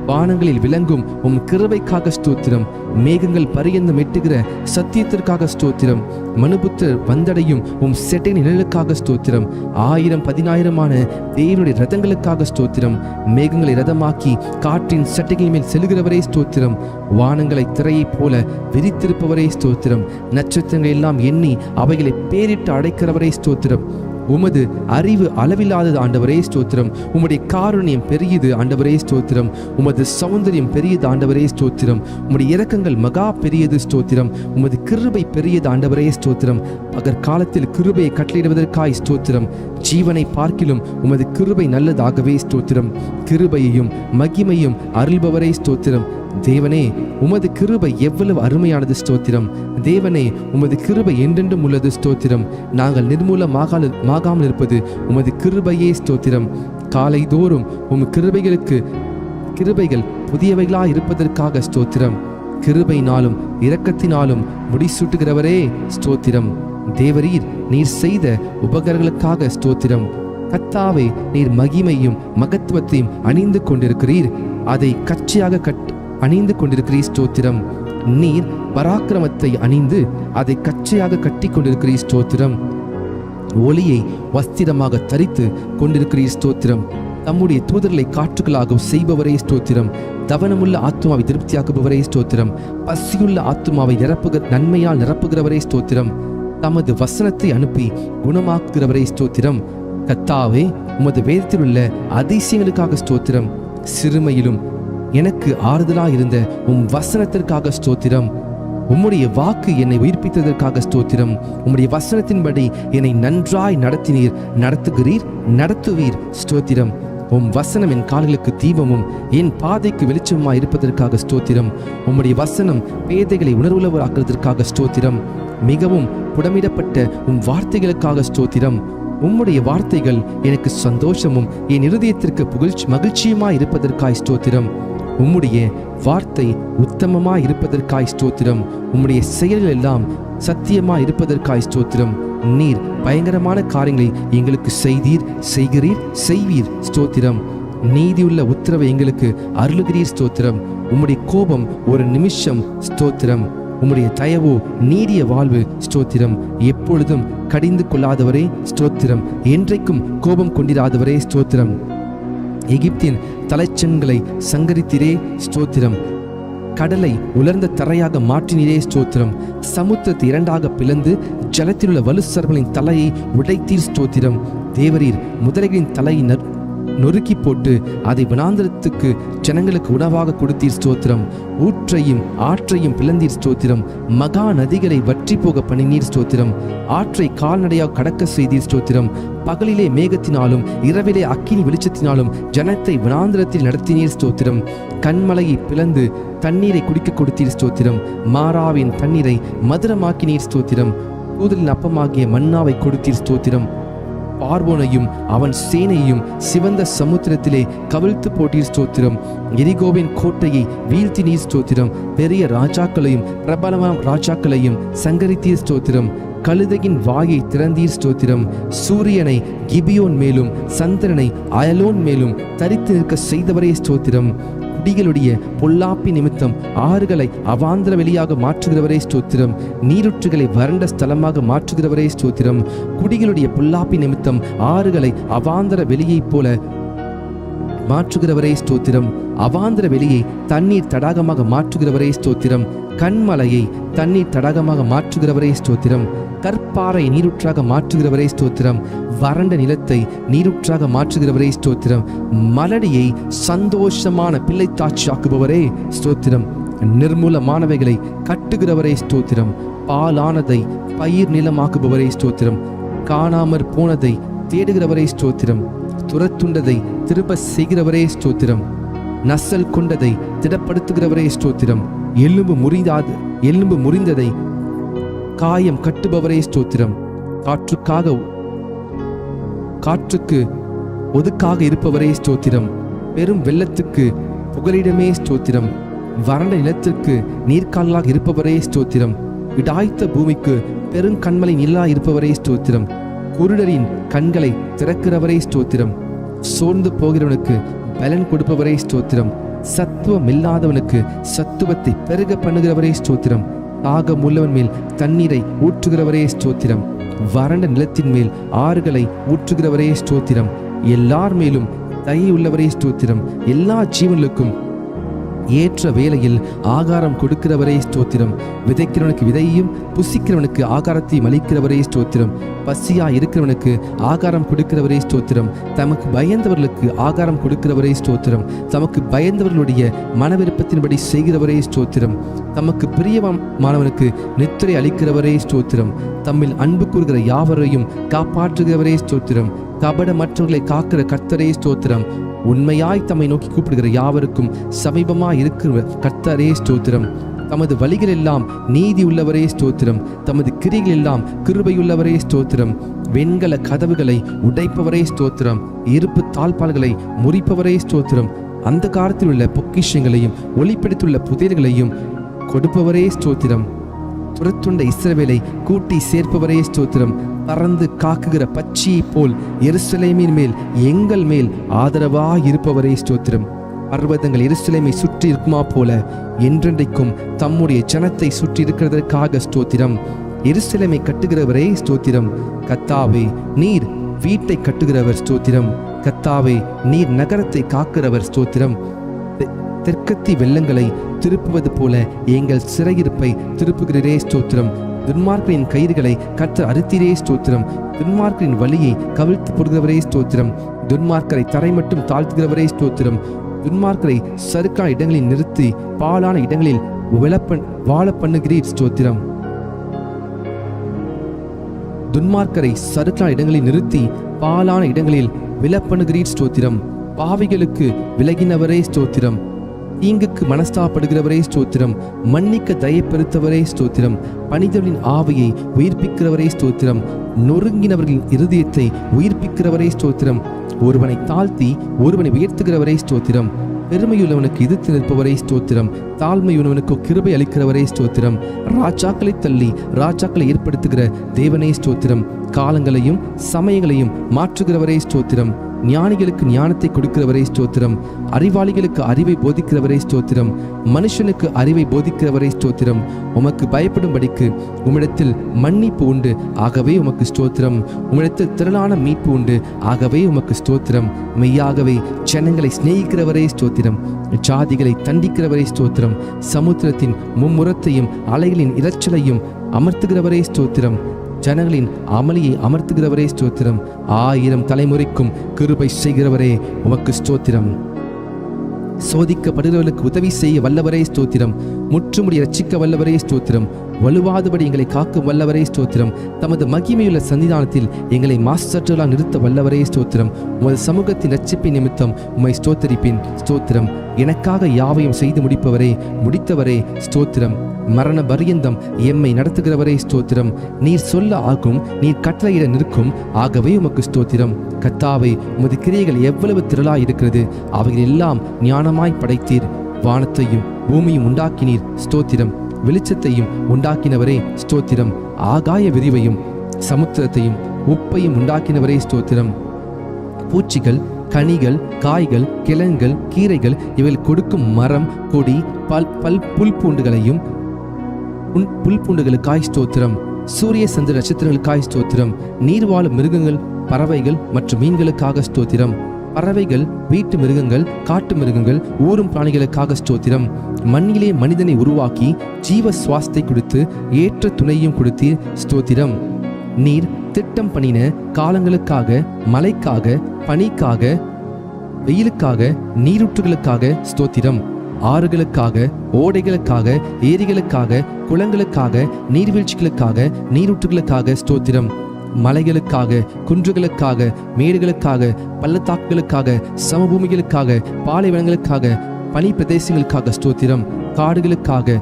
வானங்களில் விளங்கும் உம் கிருபைக்காக ஸ்தோத்திரம். மேகங்கள் பரியந்தம் எட்டுகிற சத்தியத்திற்காக ஸ்தோத்திரம். மனுபுத்தர் வந்தடையும் உம் செட்டை நிழலுக்காக ஸ்தோத்திரம். 1000-10,000 தேவனுடைய ரதங்களுக்காக ஸ்தோத்திரம். மேகங்களை ரதமாக்கி காற்றின் சட்டைகள் மேல் செல்கிறவரே ஸ்தோத்திரம். வானங்களை திரையைப் போல விரித்திருப்பவரே ஸ்தோத்திரம். நட்சத்திரங்கள் எல்லாம் எண்ணி அவைகளை பேரிட்டு அடைக்கிறவரே ஸ்தோத்திரம். உமது அறிவு அளவில்லாதது ஆண்டவரே ஸ்தோத்திரம். உம்முடைய காருண்யம் பெரியது ஆண்டவரே ஸ்தோத்திரம். உமது சௌந்தரியம் பெரியது ஆண்டவரே ஸ்தோத்திரம். உம்முடைய இரக்கங்கள் மகா பெரியது ஸ்தோத்திரம். உமது கிருபை பெரியது ஆண்டவரே ஸ்தோத்திரம். பகற்காலத்தில் கிருபையை கட்டளையிடுவதற்காய் ஸ்தோத்திரம். ஜீவனை பார்க்கிலும் உமது கிருபை நல்லதாகவே ஸ்தோத்திரம். கிருபையையும் மகிமையும் அருள்பவரே ஸ்தோத்திரம். தேவனே, உமது கிருபை எவ்வளவு அருமையானது ஸ்தோத்திரம். தேவனே, உமது கிருபை என்றென்றும் உள்ளது ஸ்தோத்திரம். நாங்கள் நிர்மூலமாகாமல் இருப்பது உமது கிருபையே ஸ்தோத்திரம். காலை தோறும் உம் கிருபைகள் புதியவைகளாய் இருப்பதற்காக ஸ்தோத்திரம். கிருபையினாலும் இரக்கத்தினாலும் முடிசூட்டுகிறவரே ஸ்தோத்திரம். தேவரீர், நீர் செய்த உபகாரங்களுக்காக ஸ்தோத்திரம். கர்த்தாவே, நீர் மகிமையும் மகத்துவத்தையும் அணிந்து கொண்டிருக்கிறீர். அதை கச்சையாக அணிந்து கொண்டிருக்கிறீர் ஸ்தோத்திரம். நீர் பராக்கிரமத்தை அணிந்து அதை கச்சையாக கட்டி கொண்டிருக்கிறீர் ஸ்தோத்திரம். ஒளியை வஸ்திரமாக தரித்து கொண்டிருக்கிறீர் ஸ்தோத்திரம். தம்முடைய தூதர்களை காற்றுகளாக செய்பவரே ஸ்தோத்திரம். தவனமுள்ள ஆத்மாவை திருப்தியாக்குபவரே ஸ்தோத்திரம். பசியுள்ள ஆத்மாவை நன்மையால் நிரப்புகிறவரே ஸ்தோத்திரம். தமது வசனத்தை அனுப்பி குணமாக்குகிறவரே ஸ்தோத்திரம். கர்த்தாவே, உமது வேதத்தில் உள்ள அதிசயங்களுக்காக ஸ்தோத்திரம். சிறுமையிலும் எனக்கு ஆறுதலாய் இருந்த உம் வசனத்திற்காக ஸ்தோத்திரம். உம்முடைய வாக்கு என்னை உயிர்ப்பித்ததற்காக ஸ்தோத்திரம். உம்முடைய வசனத்தின்படி என்னை நன்றாய் நடத்துவீர் ஸ்தோத்திரம். உம் வசனம் என் கால்களுக்கு தீபமும் என் பாதைக்கு வெளிச்சமாய் இருப்பதற்காக ஸ்தோத்திரம். உம்முடைய வசனம் பேதைகளை உணர்வுள்ளவராக்குவதற்காக ஸ்தோத்திரம். மிகவும் புடமிடப்பட்ட உம் வார்த்தைகளுக்காக ஸ்தோத்திரம். உம்முடைய வார்த்தைகள் எனக்கு சந்தோஷமும் என் இருதயத்திற்கு மகிழ்ச்சியுமாய் இருப்பதற்காய் ஸ்தோத்திரம். உம்முடைய வார்த்தை உத்தமமாய் இருப்பதற்காய் ஸ்தோத்திரம். உம்முடைய செயல்கள் எல்லாம் சத்தியமாய் இருப்பதற்காய் ஸ்தோத்திரம். நீர் பயங்கரமான காரியங்களை எங்களுக்கு செய்வீர் ஸ்தோத்திரம். நீதியுள்ள உத்தரவை எங்களுக்கு அருளுகிறீர் ஸ்தோத்திரம். உம்முடைய கோபம் ஒரு நிமிஷம் ஸ்தோத்திரம். உம்முடைய தயவோ நீடிய வாழ்வு ஸ்தோத்திரம். எப்பொழுதும் கடிந்து கொள்ளாதவரே ஸ்தோத்திரம். என்றைக்கும் கோபம் கொண்டிராதவரே ஸ்தோத்திரம். எகிப்தின் தலைச்சன்களை சங்கரித்திரே ஸ்தோத்திரம். கடலை உலர்ந்த தரையாக மாற்றினீரே ஸ்தோத்திரம். சமுத்திரத்தை இரண்டாக பிளந்து ஜலத்திலுள்ள வலுசர்களின் தலையை உடைத்தீர் ஸ்தோத்திரம். தேவரீர் முதலைகளின் தலையை நொறுக்கி போட்டு அதை வனாந்திரத்துக்கு ஜனங்களுக்கு உணவாக கொடுத்தீர் ஸ்தோத்திரம். ஊற்றையும் ஆற்றையும் பிளந்தீர் ஸ்தோத்திரம். மகா நதிகளை வற்றி போக பண்ணினீர் ஸ்தோத்திரம். ஆற்றை கால்நடையாக கடக்க செய்தீர் ஸ்தோத்திரம். பகலிலே மேகத்தினாலும் இரவிலே அக்கினி வெளிச்சத்தினாலும் ஜனத்தை வனாந்திரத்தில் நடத்தினீர் ஸ்தோத்திரம். கண்மலையை பிளந்து தண்ணீரை குடிக்க கொடுத்தீர் ஸ்தோத்திரம். மாறாவின் தண்ணீரை மதுரமாக்கினீர் ஸ்தோத்திரம். கூதலின் அப்பமாகிய மன்னாவை கொடுத்தீர் ஸ்தோத்திரம். பார்வோனையும் அவன் சேனையும் சிவந்த சமுத்திரத்திலே கவிழ்த்து போட்டீர் ஸ்தோத்திரம். எரிகோவின் கோட்டையை வீழ்த்தினீர் ஸ்தோத்திரம். பெரிய ராஜாக்களையும் பிரபலமான ராஜாக்களையும் சங்கரித்தீர் ஸ்தோத்திரம். கழுதையின் வாயை திறந்தீர் ஸ்தோத்திரம். சூரியனை கிபியோன் மேலும் சந்திரனை அயலோன் மேலும் தரித்து நிற்க செய்தவரே ஸ்தோத்திரம். குடிகளுடைய பொல்லாப்பி நிமித்தம் ஆறுகளை அவாந்திர வெளியாக மாற்றுகிறவரே ஸ்தோத்திரம். நீருற்றுகளை வறண்ட ஸ்தலமாக மாற்றுகிறவரே ஸ்தோத்திரம். குடிகளுடைய பொல்லாப்பி நிமித்தம் ஆறுகளை அவாந்திர வெளியைப் போல மாற்றுகிறவரே ஸ்தோத்திரம். அவாந்திர வெளியை தண்ணீர் தடாகமாக மாற்றுகிறவரே ஸ்தோத்திரம். கண்மலையை தண்ணீர் தடாகமாக மாற்றுகிறவரே ஸ்தோத்திரம். கற்பாறை நீருற்றாக மாற்றுகிறவரே ஸ்தோத்திரம். வறண்ட நிலத்தை நீருற்றாக மாற்றுகிறவரே ஸ்தோத்திரம். மலடியை சந்தோஷமான பிள்ளைத்தாட்சியாக்குபவரே ஸ்தோத்திரம். நிர்மூலமானவைகளை கட்டுகிறவரே ஸ்தோத்திரம். பாலானதை பயிர் நிலமாக்குபவரே ஸ்தோத்திரம். காணாமற் போனதை தேடுகிறவரே ஸ்தோத்திரம். துரத்துண்டதை திரும்ப செய்கிறவரே ஸ்தோத்திரம். நசல் கொண்டதை திடப்படுத்துகிறவரே ஸ்தோத்திரம். எலும்பு முறிந்ததை காயம் கட்டுபவரே ஸ்தோத்திரம். காற்றுக்கு ஒதுக்காக இருப்பவரே ஸ்தோத்திரம். பெரும் வெள்ளத்துக்கு புகலிடமே ஸ்தோத்திரம். வறண்ட நிலத்திற்கு நீர்க்கால்களாக இருப்பவரே ஸ்தோத்திரம். இடாய்த்த பூமிக்கு பெருங்கண்மலை நிலா இருப்பவரே ஸ்தோத்திரம். குருடரின் கண்களை திறக்கிறவரே ஸ்தோத்திரம். சோர்ந்து போகிறவனுக்கு பலன் கொடுப்பவரே ஸ்தோத்திரம். சத்துவம் இல்லாதவனுக்கு சத்துவத்தை பெருக பண்ணுகிறவரே ஸ்தோத்திரம். தாகம் உள்ளவன் மேல் தண்ணீரை ஊற்றுகிறவரே ஸ்தோத்திரம். வறண்ட நிலத்தின் மேல் ஆறுகளை ஊற்றுகிறவரே ஸ்தோத்திரம். எல்லார் மேலும் தயை உள்ளவரே ஸ்தோத்திரம். எல்லா ஜீவனுக்கும் ஏற்ற வேளையில் ஆகாரம் கொடுக்கிறவரே ஸ்தோத்திரம். விதைக்கிறவனுக்கு விதையையும் புசிக்கிறவனுக்கு ஆகாரத்தையும் அளிக்கிறவரே ஸ்தோத்திரம். பசியா இருக்கிறவனுக்கு ஆகாரம் கொடுக்கிறவரே ஸ்தோத்திரம். தமக்கு பயந்தவர்களுக்கு ஆகாரம் கொடுக்கிறவரே ஸ்தோத்திரம். தமக்கு பயந்தவர்களுடைய மனவிருப்பத்தின்படி செய்கிறவரே ஸ்தோத்திரம். தமக்கு பிரியமானவனுக்கு நித்திரை அளிக்கிறவரே ஸ்தோத்திரம். தம்மில் அன்பு கூறுகிற யாவரையும் காப்பாற்றுகிறவரே ஸ்தோத்திரம். கபடமற்றவர்களை காக்கிற கர்த்தரே ஸ்தோத்திரம். உண்மையாய் தம்மை நோக்கி கூப்பிடுகிற யாவருக்கும் சமீபமாய் இருக்கிற கர்த்தரே ஸ்தோத்திரம். தமது வழிகள் எல்லாம் நீதி உள்ளவரே ஸ்தோத்திரம். தமது கிரிகள் எல்லாம் கிருபையுள்ளவரே ஸ்தோத்திரம். வெண்கல கதவுகளை உடைப்பவரே ஸ்தோத்திரம். இருப்பு தாழ்பால்களை முறிப்பவரே ஸ்தோத்திரம். அந்த காலத்தில் உள்ள பொக்கிஷங்களையும் ஒளிப்பிடித்துள்ள புதையல்களையும் கொடுப்பவரே ஸ்தோத்திரம். துரத்துண்ட இஸ்ரவேலை கூட்டி சேர்ப்பவரே ஸ்தோத்திரம். பறந்து காக்குகிற பட்சியை போல் எருசலேமின் மேல் எங்கள் மேல் ஆதரவாய் இருப்பவரே ஸ்தோத்திரம். பர்வதங்கள் எருசலேமை சுற்றி இருக்குமா போல என்றென்றைக்கும் தம்முடைய ஜனத்தை சுற்றி இருக்கிறதற்காக ஸ்தோத்திரம். எருசலேமை கட்டுகிறவரே ஸ்தோத்திரம். கர்த்தாவே, நீர் வீட்டை கட்டுகிறவர் ஸ்தோத்திரம். கர்த்தாவே, நீர் நகரத்தை காக்கிறவர் ஸ்தோத்திரம். தெற்கத்தி வெள்ளங்களை திருப்புவது போல எங்கள் சிறையிருப்பை திருப்புகிறே ஸ்தோத்திரம். துன்மார்க்கரின் கயிறுகளை கர்த்தர் அறுத்தீரே ஸ்தோத்திரம். துன்மார்க்கரின் வழியை கவிழ்த்து போடுகிறவரே ஸ்தோத்திரம். துன்மார்க்கரை தரை மட்டும் தாழ்த்துகிறவரே ஸ்தோத்திரம். துன்மார்க்கரை சறுக்கான இடங்களில் நிறுத்தி பாலான இடங்களில் வாழ பண்ணுகிறீர் ஸ்தோத்திரம். துன்மார்க்கரை சறுக்கான இடங்களில் நிறுத்தி பாலான இடங்களில் விழப்பண்ணுகிறீர் ஸ்தோத்திரம். பாவிகளுக்கு விலகினவரே ஸ்தோத்திரம். தீங்குக்கு மனஸ்தாப்படுகிறவரே ஸ்தோத்திரம். மன்னிக்க தயப்பெருத்தவரே ஸ்தோத்திரம். பணிதலின் ஆவியை உயிர்ப்பிக்கிறவரே ஸ்தோத்திரம். நொறுங்கினவர்களின் இருதயத்தை உயிர்ப்பிக்கிறவரே ஸ்தோத்திரம். ஒருவனை தாழ்த்தி ஒருவனை உயர்த்துகிறவரே ஸ்தோத்திரம். பெருமையுள்ளவனுக்கு எதிர்த்து நிற்பவரே ஸ்தோத்திரம். தாழ்மையுள்ளவனுக்கு கிருபை அளிக்கிறவரே ஸ்தோத்திரம். ராஜாக்களை தள்ளி ராஜாக்களை ஏற்படுத்துகிற தேவனே ஸ்தோத்திரம். காலங்களையும் சமயங்களையும் மாற்றுகிறவரே ஸ்தோத்திரம். ஞானிகளுக்கு ஞானத்தை கொடுக்கிறவரே ஸ்தோத்திரம். அறிவாளிகளுக்கு அறிவை போதிக்கிறவரே ஸ்தோத்திரம். மனுஷனுக்கு அறிவை போதிக்கிறவரே ஸ்தோத்திரம். உமக்கு பயப்படும்படிக்கு உம்மிடத்தில் மன்னிப்பு உண்டு, ஆகவே உமக்கு ஸ்தோத்திரம். உம்மிடத்தில் திரளான மீட்பு உண்டு, ஆகவே உமக்கு ஸ்தோத்திரம். மெய்யாகவே ஜனங்களை சிநேகிக்கிறவரே ஸ்தோத்திரம். ஜாதிகளை தண்டிக்கிறவரே ஸ்தோத்திரம். சமுத்திரத்தின் மும்முரத்தையும் அலைகளின் இரைச்சலையும் அமர்த்துகிறவரே ஸ்தோத்திரம். ஜனங்களின் அமளியை அமர்த்துகிறவரே ஸ்தோத்திரம். 1000 தலைமுறைக்கும் கிருபை செய்கிறவரே உமக்கு ஸ்தோத்திரம். சோதிக்கப்படுகிறவர்களுக்கு உதவி செய்ய வல்லவரே ஸ்தோத்திரம். முற்றுமுடி ரட்சிக்க வல்லவரே ஸ்தோத்திரம். வலுவாதபடி எங்களை காக்கும் வல்லவரே ஸ்தோத்திரம். தமது மகிமையுள்ள சன்னிதானத்தில் எங்களை மாசற்றலாக நிறுத்த வல்லவரே ஸ்தோத்திரம். உமது சமூகத்தின் ரட்சிப்பின் நிமித்தம் உம்மை ஸ்தோத்தரிப்பின் ஸ்தோத்திரம். எனக்காக யாவையும் செய்து முடித்தவரே ஸ்தோத்திரம். மரண பரியந்தம் எம்மை நடத்துகிறவரே ஸ்தோத்திரம். நீர் சொல்ல ஆகும், நீர் கட்டளையிட நிற்கும், ஆகவே உமக்கு ஸ்தோத்திரம். கர்த்தாவே, உமது கிரியைகள் எவ்வளவு திரளாய் இருக்கிறது. அவைகள் எல்லாம் ஞானமாய் படைத்தீர். வானத்தையும் பூமியும் உண்டாக்கினீர் ஸ்தோத்திரம். வெளிச்சத்தையும் உண்டாக்கினவரே ஸ்தோத்திரம். ஆகாய விரிவையும் சமுத்திரத்தையும் உப்பையும் உண்டாக்கினவரே ஸ்தோத்திரம். பூச்சிகள், கனிகள், காய்கள், கிழங்குகள், கீரைகள் இவைகள் கொடுக்கும் மரம், கொடி, புல் பூண்டுகளையும் புல் பூண்டுகளுக்காய் ஸ்தோத்திரம். சூரிய சந்திர நட்சத்திரங்களுக்காய் ஸ்தோத்திரம். நீர் வாழும் மிருகங்கள், பறவைகள் மற்றும் மீன்களுக்காக ஸ்தோத்திரம். பறவைகள், வீட்டு மிருகங்கள், காட்டு மிருகங்கள், ஊரும் பிராணிகளுக்காக ஸ்தோத்திரம். மண்ணிலே மனிதனை உருவாக்கி ஜீவ சுவாசத்தை கொடுத்து ஏற்ற துணையும் கொடுத்து ஸ்தோத்திரம். நீர் திட்டம் பண்ணின காலங்களுக்காக, மழைக்காக, பனிக்காக, வெயிலுக்காக, நீரூற்றுகளுக்காக ஸ்தோத்திரம். ஆறுகளுக்காக, ஓடைகளுக்காக, ஏரிகளுக்காக, குளங்களுக்காக, நீர்வீழ்ச்சிகளுக்காக, நீரூற்றுகளுக்காக ஸ்தோத்திரம். மலைகளுக்காக, குன்றுகளுக்காக, மேடுகளுக்காக, பள்ளத்தாக்குகளுக்காக, சமபூமிகளுக்காக, பாலைவனங்களுக்காக, பனி பிரதேசங்களுக்காக ஸ்தோத்திரம். காடுகளுக்காக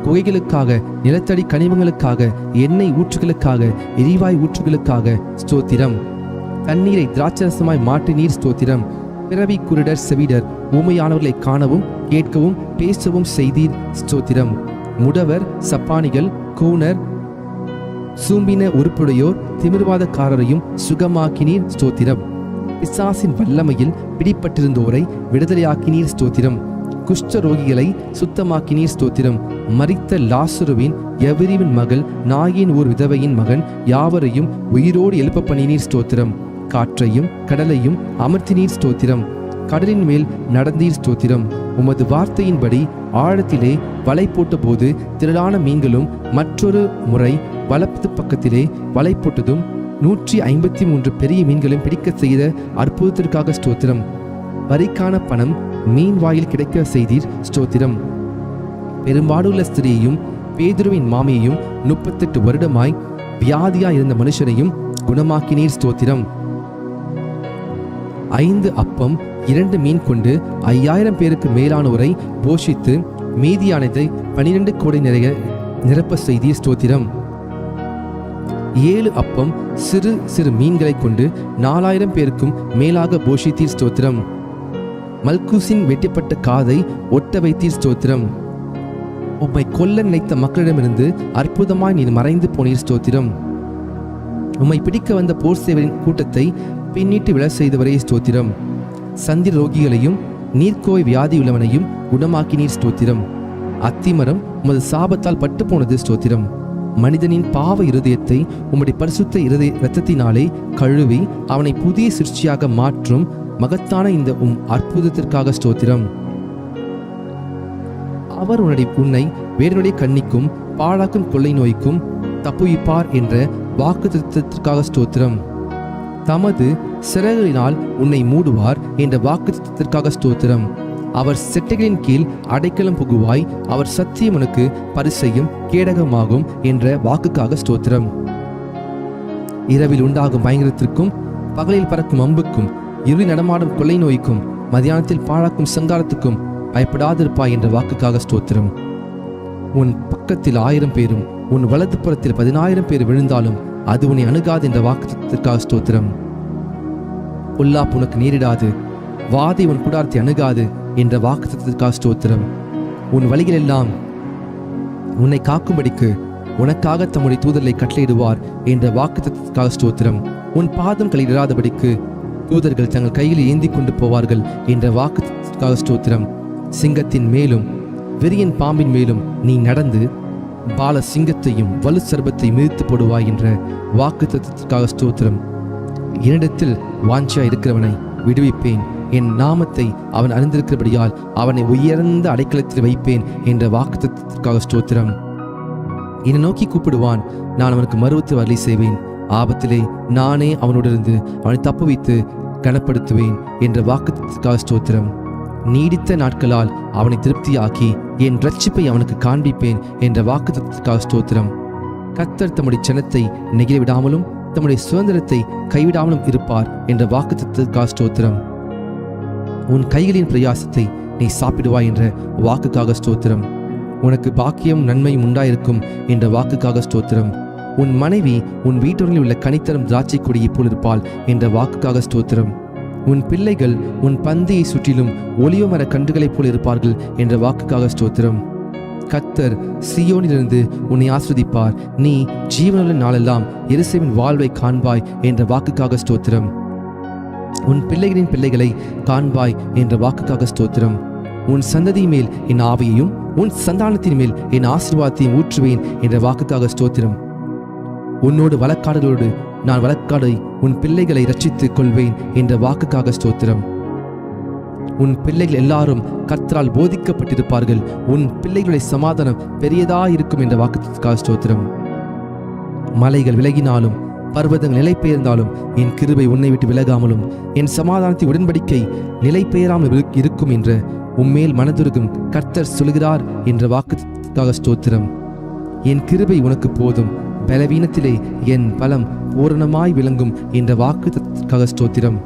குகைகளுக்காக, நிலத்தடி கனிமங்களுக்காக, எண்ணெய் ஊற்றுகளுக்காக, எரிவாய் ஊற்றுகளுக்காக ஸ்தோத்திரம். தண்ணீரை திராட்சரசமாய் மாற்றினீர் ஸ்தோத்திரம். பிறவி குருடர் செவிடர் ஊமையானவர்களை காணவும் கேட்கவும் பேசவும் செய்தீர் ஸ்தோத்திரம். முடவர், சப்பானிகள், கூனர், சூம்பின உறுப்புடையோர், திமிர்வாதக்காரரையும் சுகமாக்கினீர் ஸ்தோத்திரம். பிசாசின் வல்லமையில் பிடிப்பட்டிருந்தோரை விடுதலையாக்கினீர் ஸ்தோத்திரம். குஷ்ட ரோகிகளை சுத்தமாக்கினீர் ஸ்தோத்திரம். மரித்த லாசருவின் எவரிவின் மகள் நாயின் ஓர் விதவையின் மகன் யாவரையும் உயிரோடு எழுப்ப பண்ணினீர் ஸ்தோத்திரம். காற்றையும் கடலையும் அமர்த்தினீர் ஸ்தோத்திரம். கடலின் மேல் நடந்தீர் ஸ்தோத்திரம். உமது வார்த்தையின்படி ஆழத்திலே வலை போட்ட போது திரளான மீன்களும் மற்றொரு முறை வலது பக்கத்திலே வலை போட்டதும் 153 பெரிய மீன்களையும் பிடிக்க செய்த அற்புதத்திற்காக ஸ்தோத்திரம். வரிக்கான பணம் மீன் வாயில் கிடைக்க செய்தீர் ஸ்தோத்திரம். பெரும்பாடுள்ள ஸ்திரீயையும் பேதுருவின் மாமியையும் 38 வருடமாய் வியாதியாய் இருந்த மனுஷனையும் குணமாக்கினீர் ஸ்தோத்திரம். 5 அப்பம் 2 மீன் கொண்டு 5000 பேருக்கு மேலானோரை போஷித்து மீதியானதை 12 கோடை நிறைய நிரப்ப செய்தீர் ஸ்தோத்திரம். 7 அப்பம் சிறு சிறு மீன்களை கொண்டு 4000 பேருக்கும் மேலாக போஷித்தீர் ஸ்தோத்திரம். மல்கூசின் வெட்டப்பட்ட காதை ஒட்ட வைத்தீர் ஸ்தோத்திரம். உம்மை கொல்ல நினைத்த மக்களிடமிருந்து அற்புதமாய் நீர் மறைந்து போனீர் ஸ்தோத்திரம். உம்மை பிடிக்க வந்த போர் சேவரின் கூட்டத்தை பின்னிட்டு விழ செய்தவரே ஸ்தோத்திரம். சந்திர ரோகிகளையும் நீர்க்கோய் வியாதியுள்ளவனையும் குணமாக்கினீர் ஸ்தோத்திரம். அத்திமரம் உமது சாபத்தால் பட்டு போனது ஸ்தோத்திரம். மனிதனின் பாவ இருதயத்தை உம்முடைய பரிசுத்த இரத்தத்தினாலே கழுவி அவனை புதிய சிருஷ்டியாக மாற்றும் மகத்தான இந்த அற்புதத்திற்காக ஸ்தோத்திரம். அவர் உன்னை வேறனுடைய கண்ணிக்கும் பாழாக்கும் கொள்ளை நோய்க்கும் தப்புவிப்பார் என்ற வாக்குத்தத்தத்திற்காக ஸ்தோத்திரம். தமது சிறகுகளினால் உன்னை மூடுவார் என்ற வாக்குத்தத்தத்திற்காக ஸ்தோத்திரம். அவர் செட்டைகளின் கீழ் அடைக்கலம் புகுவாய், அவர் சத்தியம் உனக்கு பரிசையும் கேடகமாகும் என்ற வாக்குக்காக ஸ்தோத்திரம். இரவில் உண்டாகும் பயங்கரத்திற்கும் பகலில் பறக்கும் அம்புக்கும் இருளில் நடமாடும் கொள்ளை நோய்க்கும் மதியானத்தில் பாழாக்கும் சங்காரத்துக்கும் பயப்படாதிருப்பாய் என்ற வாக்குக்காக ஸ்தோத்திரம். உன் பக்கத்தில் 1000 பேரும் உன் வலது புறத்தில் 10000 பேர் விழுந்தாலும் அது உன்னை அணுகாது என்ற வாக்குத்தத்திற்காக ஸ்தோத்திரம். பொல்லாப்பு உனக்கு நேரிடாது, வாதை உன் கூடாரத்தை அணுகாது என்ற வாக்குத்தத்திற்காக ஸ்தோத்திரம். உன் வழிகளெல்லாம் உன்னை காக்கும்படிக்கு உனக்காக தம்முடைய தூதர்களை கட்டளையிடுவார் என்ற வாக்குத்தத்திற்காக ஸ்தோத்திரம். உன் பாதம் களையிடாதபடிக்கு தூதர்கள் தங்கள் கையில் ஏந்தி கொண்டு போவார்கள் என்ற வாக்குத்தத்திற்காக ஸ்தோத்திரம். சிங்கத்தின் மேலும் வெறியன் பாம்பின் மேலும் நீ நடந்து பால சிங்கத்தையும் வலு சர்பத்தை மிதித்து போடுவாய் என்ற வாக்குத்தத்திற்காக ஸ்தோத்திரம். என்னிடத்தில் வாஞ்சியா இருக்கிறவனை விடுவிப்பேன், என் நாமத்தை அவன் அறிந்திருக்கிறபடியால் அவனை உயர்ந்த அடைக்கலத்தில் வைப்பேன் என்ற வாக்குத்தத்திற்காக ஸ்தோத்திரம். என்னை நோக்கி கூப்பிடுவான், நான் அவனுக்கு மறுத்து வரலி செய்வேன். ஆபத்திலே நானே அவனோடிருந்து அவனை தப்புவித்து கனப்படுத்துவேன் என்ற வாக்குத்தத்திற்காக ஸ்தோத்திரம். நீடித்த நாட்களால் அவனை திருப்தியாக்கி என் இரட்சிப்பை அவனுக்கு காண்பிப்பேன் என்ற வாக்குத்தத்திற்காக ஸ்தோத்திரம். கர்த்தர் தம்முடைய ஜனத்தை நெகிழ விடாமலும் தம்முடைய சுதந்திரத்தை கைவிடாமலும் இருப்பார் என்ற வாக்குத்தத்திற்காக ஸ்தோத்திரம். உன் கைகளின் பிரயாசத்தை நீ சாப்பிடுவாய் என்ற வாக்குக்காக ஸ்தோத்திரம். உனக்கு பாக்கியம் நன்மையும் உண்டாயிருக்கும் என்ற வாக்குக்காக ஸ்தோத்திரம். உன் மனைவி உன் வீட்டோரில் உள்ள கனித்தரும் திராட்சை கொடியை போல் இருப்பாள் என்ற வாக்குக்காக ஸ்தோத்திரம். உன் பிள்ளைகள் உன் பந்தியை சுற்றிலும் ஒலிவ மர கன்றுகளைப் போல் இருப்பார்கள் என்ற வாக்குக்காக ஸ்தோத்திரம். கர்த்தர் சீயோனிலிருந்து உன்னை ஆஸ்வதிப்பார், நீ ஜீவனுள்ள நாளெல்லாம் எருசலேமின் வாழ்வை காண்பாய் என்ற வாக்குக்காக ஸ்தோத்திரம். உன் பிள்ளைகளின் பிள்ளைகளை காண்பாய் என்ற வாக்குக்காக ஸ்தோத்திரம். உன் சந்ததி மேல் என் ஆவியையும் உன் சந்தானத்தின் மேல் என் ஆசீர்வாதத்தையும் ஊற்றுவேன் என்ற வாக்குக்காக ஸ்தோத்திரம். உன்னோடு வழக்காடுகளோடு நான் வழக்காடை உன் பிள்ளைகளை ரட்சித்துக் கொள்வேன் என்ற வாக்குக்காக ஸ்தோத்திரம். உன் பிள்ளைகள் எல்லாரும் கர்த்தரால் போதிக்கப்பட்டிருப்பார்கள், உன் பிள்ளைகளுடைய சமாதானம் பெரியதாயிருக்கும் என்ற வாக்குக்காக ஸ்தோத்திரம். மலைகள் விலகினாலும் பர்வதங்கள் நிலை பெயர்ந்தாலும் என் கிருபை உன்னை விட்டு விலகாமலும் என் சமாதானத்தின் உடன்படிக்கை நிலை பெயராமல் இருக்கும் என்ற உம்மேல் மனதுருகும் கர்த்தர் சொல்கிறார் என்ற வாக்குக்காக ஸ்தோத்திரம். என் கிருபை உனக்கு போதும், பலவீனத்திலே என் பலம் பூரணமாய் விளங்கும் என்ற வாக்குக்காக ஸ்தோத்திரம்.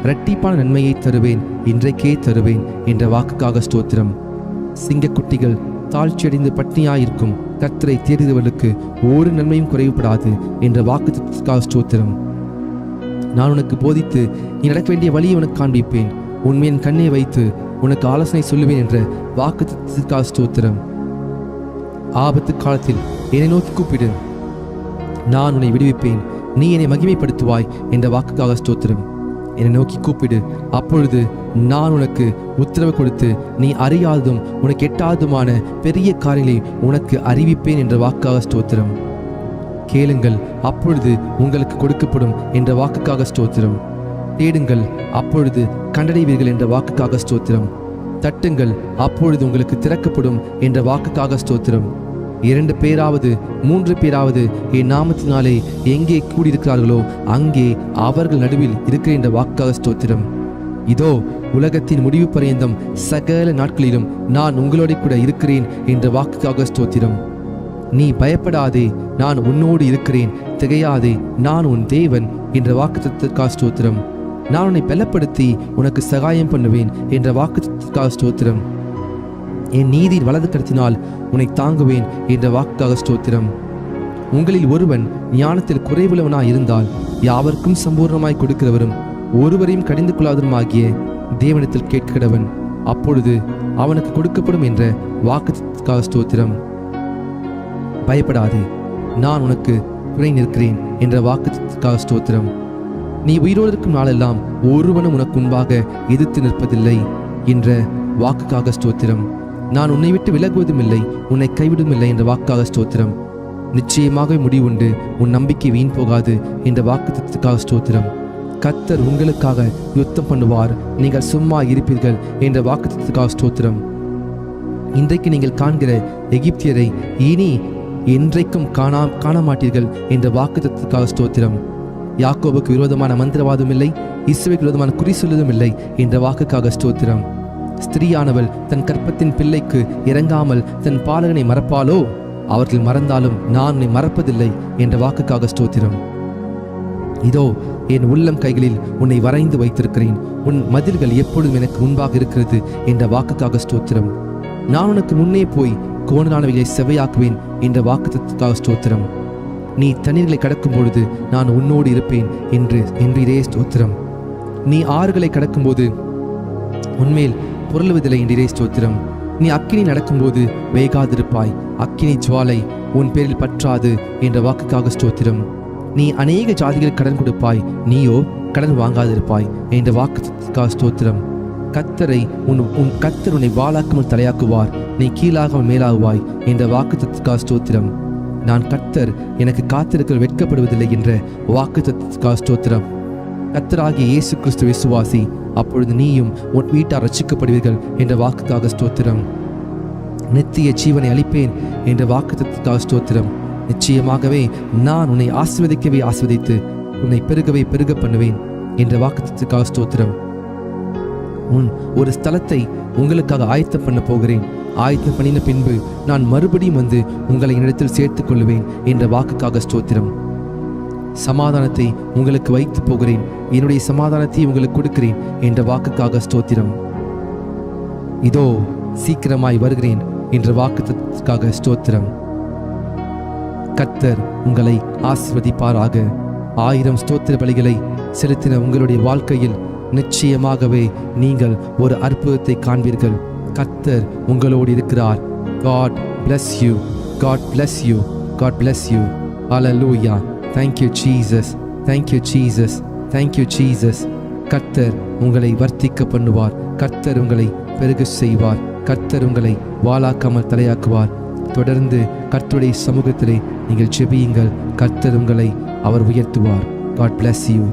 இரட்டிப்பான நன்மையை தருவேன், இன்றைக்கே தருவேன் என்ற வாக்குக்காக ஸ்தோத்திரம். சிங்கக்குட்டிகள் தாழ்ச்சியடைந்து பட்னியாயிருக்கும் கர்த்தரை தேடுகிறவர்களுக்கு ஒரு நன்மையும் குறைவுபடாது என்ற வாக்குத்தத்தத்திற்காக ஸ்தோத்திரம். நான் உனக்கு போதித்து நீ நடக்க வேண்டிய வழியை உனக்கு காண்பிப்பேன், உண்மையின் கண்ணை வைத்து உனக்கு ஆலோசனை சொல்லுவேன் என்ற வாக்குத்தத்தத்திற்காக ஸ்தோத்திரம். ஆபத்து காலத்தில் என்னை நோக்கி கூப்பிடு, நான் உன்னை விடுவிப்பேன், நீ என்னை மகிமைப்படுத்துவாய் என்ற வாக்குக்காக ஸ்தோத்திரம். என்னை நோக்கி கூப்பிடு, அப்பொழுது நான் உனக்கு உத்தரவு கொடுத்து நீ அறியாததும் உனக்கு எட்டாததுமான பெரிய காரியங்களை உனக்கு அறிவிப்பேன் என்ற வாக்குக்காக ஸ்தோத்திரம். கேளுங்கள், அப்பொழுது உங்களுக்கு கொடுக்கப்படும் என்ற வாக்குக்காக ஸ்தோத்திரம். தேடுங்கள், அப்பொழுது கண்டடைவீர்கள் என்ற வாக்குக்காக ஸ்தோத்திரம். தட்டுங்கள், அப்பொழுது உங்களுக்கு திறக்கப்படும் என்ற வாக்குக்காக ஸ்தோத்திரம். 2 பேராவது 3 பேராவது என் நாமத்தினாலே எங்கே கூடியிருக்கிறார்களோ அங்கே அவர்கள் நடுவில் இருக்கிற என்ற வாக்குக்காக ஸ்தோத்திரம். இதோ உலகத்தின் முடிவு பரியந்தம் சகல நாட்களிலும் நான் உங்களோட கூட இருக்கிறேன் என்ற வாக்குக்காக ஸ்தோத்திரம். நீ பயப்படாதே, நான் உன்னோடு இருக்கிறேன், திகையாதே, நான் உன் தேவன் என்ற வாக்குத்தத்தத்திற்காக ஸ்தோத்திரம். நான் உன்னை பலப்படுத்தி உனக்கு சகாயம் பண்ணுவேன் என்ற வாக்குத்தத்தத்திற்காக ஸ்தோத்திரம். என் நீதியின் வலது கரத்தினால் உன்னை தாங்குவேன் என்ற வாக்குக்காக ஸ்தோத்திரம். உங்களில் ஒருவன் ஞானத்தில் குறைவுள்ளவனாய் இருந்தால் யாவருக்கும் சம்பூர்ணமாய் கொடுக்கிறவரும் ஒருவரையும் கடிந்து கொள்ளாதவருமாகிய தேவனிடத்தில் கேட்கிறவன், அப்பொழுது அவனுக்கு கொடுக்கப்படும் என்ற வாக்குத்தத்தத்திற்காக ஸ்தோத்திரம். பயப்படாதே, நான் உனக்கு துணை நிற்கிறேன் என்ற வாக்குத்தத்தத்திற்காக ஸ்தோத்திரம். நீ உயிரோடு இருக்கும் நாளெல்லாம் ஒருவனும் உனக்கு முன்பாக எதிர்த்து நிற்பதில்லை என்ற வாக்குக்காக ஸ்தோத்திரம். நான் உன்னை விட்டு விலகுவதும் இல்லை, உன்னை கைவிடும் இல்லை என்ற வாக்குக்காக ஸ்தோத்திரம். நிச்சயமாக முடிவுண்டு, உன் நம்பிக்கை வீண் போகாது என்ற வாக்குத்தத்தத்திற்காக ஸ்தோத்திரம். கர்த்தர் உங்களுக்காக யுத்தம் பண்ணுவார், நீங்கள் சும்மா இருப்பீர்கள் என்ற வாக்குத்தத்தத்திற்காக ஸ்தோத்திரம். இன்றைக்கு நீங்கள் காண்கிற எகிப்தியரை இனி என்றைக்கும் காண மாட்டீர்கள் என்ற வாக்குத்தத்தத்திற்காக ஸ்தோத்திரம். யாக்கோபுக்கு விரோதமான மந்திரவாதம் இல்லை, இஸ்ரவேலுக்கு விரோதமான குறி சொல்லுவதும் இல்லை என்ற வாக்குக்காக ஸ்தோத்திரம். ஸ்திரீயானவள் தன் கற்பத்தின் பிள்ளைக்கு இறங்காமல் தன் பாலகனை மறப்பாளோ? அவர்கள் மறந்தாலும் நான் உன்னை மறப்பதில்லை என்ற வாக்குக்காக ஸ்தோத்திரம். இதோ என் உள்ளம் கைகளில் உன்னை வரைந்து வைத்திருக்கிறேன், உன் மதில்கள் எப்பொழுதும் எனக்கு முன்பாக இருக்கிறது என்ற வாக்குக்காக ஸ்தோத்திரம். நான் உனக்கு முன்னே போய் கோணலானவைகளை செவையாக்குவேன் என்ற வாக்குத்தத்தத்திற்காக ஸ்தோத்திரம். நீ தண்ணீர்களை கடக்கும் பொழுது நான் உன்னோடு இருப்பேன் என்றே ஸ்தோத்திரம். நீ ஆறுகளை கடக்கும்போது உன்மேல் புரளுவதில்லை என்றே ஸ்தோத்திரம். நீ அக்கினி நடக்கும்போது வேகாதிருப்பாய், அக்கினி ஜுவாலை உன் பேரில் பற்றாது என்ற வாக்குக்காக ஸ்தோத்திரம். நீ அநேக ஜாதிகள் கடன் கொடுப்பாய், நீயோ கடன் வாங்காதிருப்பாய் என்ற வாக்குக்காக ஸ்தோத்திரம். கர்த்தரை உன் கர்த்தர் உன்னை வாளாக்காமல் தலையாக்குவார், நீ கீழாகாமல் மேலாகுவாய் என்ற வாக்குத்தத்தத்திற்காக ஸ்தோத்திரம். நான் கர்த்தர், எனக்கு காத்திருக்கிற வெட்கப்படுவதில்லை என்ற வாக்குத்தத்தத்திற்காக ஸ்தோத்திரம். கர்த்தராகிய இயேசு கிறிஸ்து விசுவாசி, அப்பொழுது நீயும் உன் வீட்டார் ரட்சிக்கப்படுவீர்கள் என்ற வாக்குக்காக ஸ்தோத்திரம். நித்திய ஜீவனை அளிப்பேன் என்ற வாக்குத்தத்தத்திற்காக ஸ்தோத்திரம். நிச்சயமாகவே நான் உன்னை ஆசீர்வதிக்கவே ஆசீர்வதித்து உன்னை பெருகவே பெருக பண்ணுவேன் என்ற வாக்குத்தத்தத்திற்காக ஸ்தோத்திரம். ஒரு ஸ்தலத்தை உங்களுக்காக ஆயத்தம் பண்ண போகிறேன், ஆயத்தம் பண்ணின பின்பு நான் மறுபடியும் வந்து உங்களை என்னிடத்தில் சேர்த்துக் கொள்வேன் என்ற வாக்குக்காக ஸ்தோத்திரம். சமாதானத்தை உங்களுக்கு வைத்து போகிறேன், என்னுடைய சமாதானத்தை உங்களுக்கு கொடுக்கிறேன் என்ற வாக்குக்காக ஸ்தோத்திரம். இதோ சீக்கிரமாய் வருகிறேன் என்ற வாக்குக்காக ஸ்தோத்திரம். கர்த்தர் உங்களை ஆசீர்வதிப்பாராக. 1000 ஸ்தோத்திர பலிகளை செலுத்தின உங்களுடைய வாழ்க்கையில் நிச்சயமாகவே நீங்கள் ஒரு அற்புதத்தை காண்பீர்கள். கர்த்தர் உங்களோடு இருக்கிறார். God bless you. God bless you. God bless you. Hallelujah. Thank you Jesus. Thank you Jesus. Thank you Jesus. கர்த்தர் உங்களை வர்த்திக்க பண்ணுவார். கர்த்தர் உங்களை பெருக செய்வார். கர்த்தர் உங்களை வாளாக்காமல் தலையாக்குவார். தொடர்ந்து கர்த்தருடைய சமூகத்திலே நீங்கள் ஜெபியுங்கள். கர்த்தர் உங்களை அவர் உயர்த்துவார். God bless you.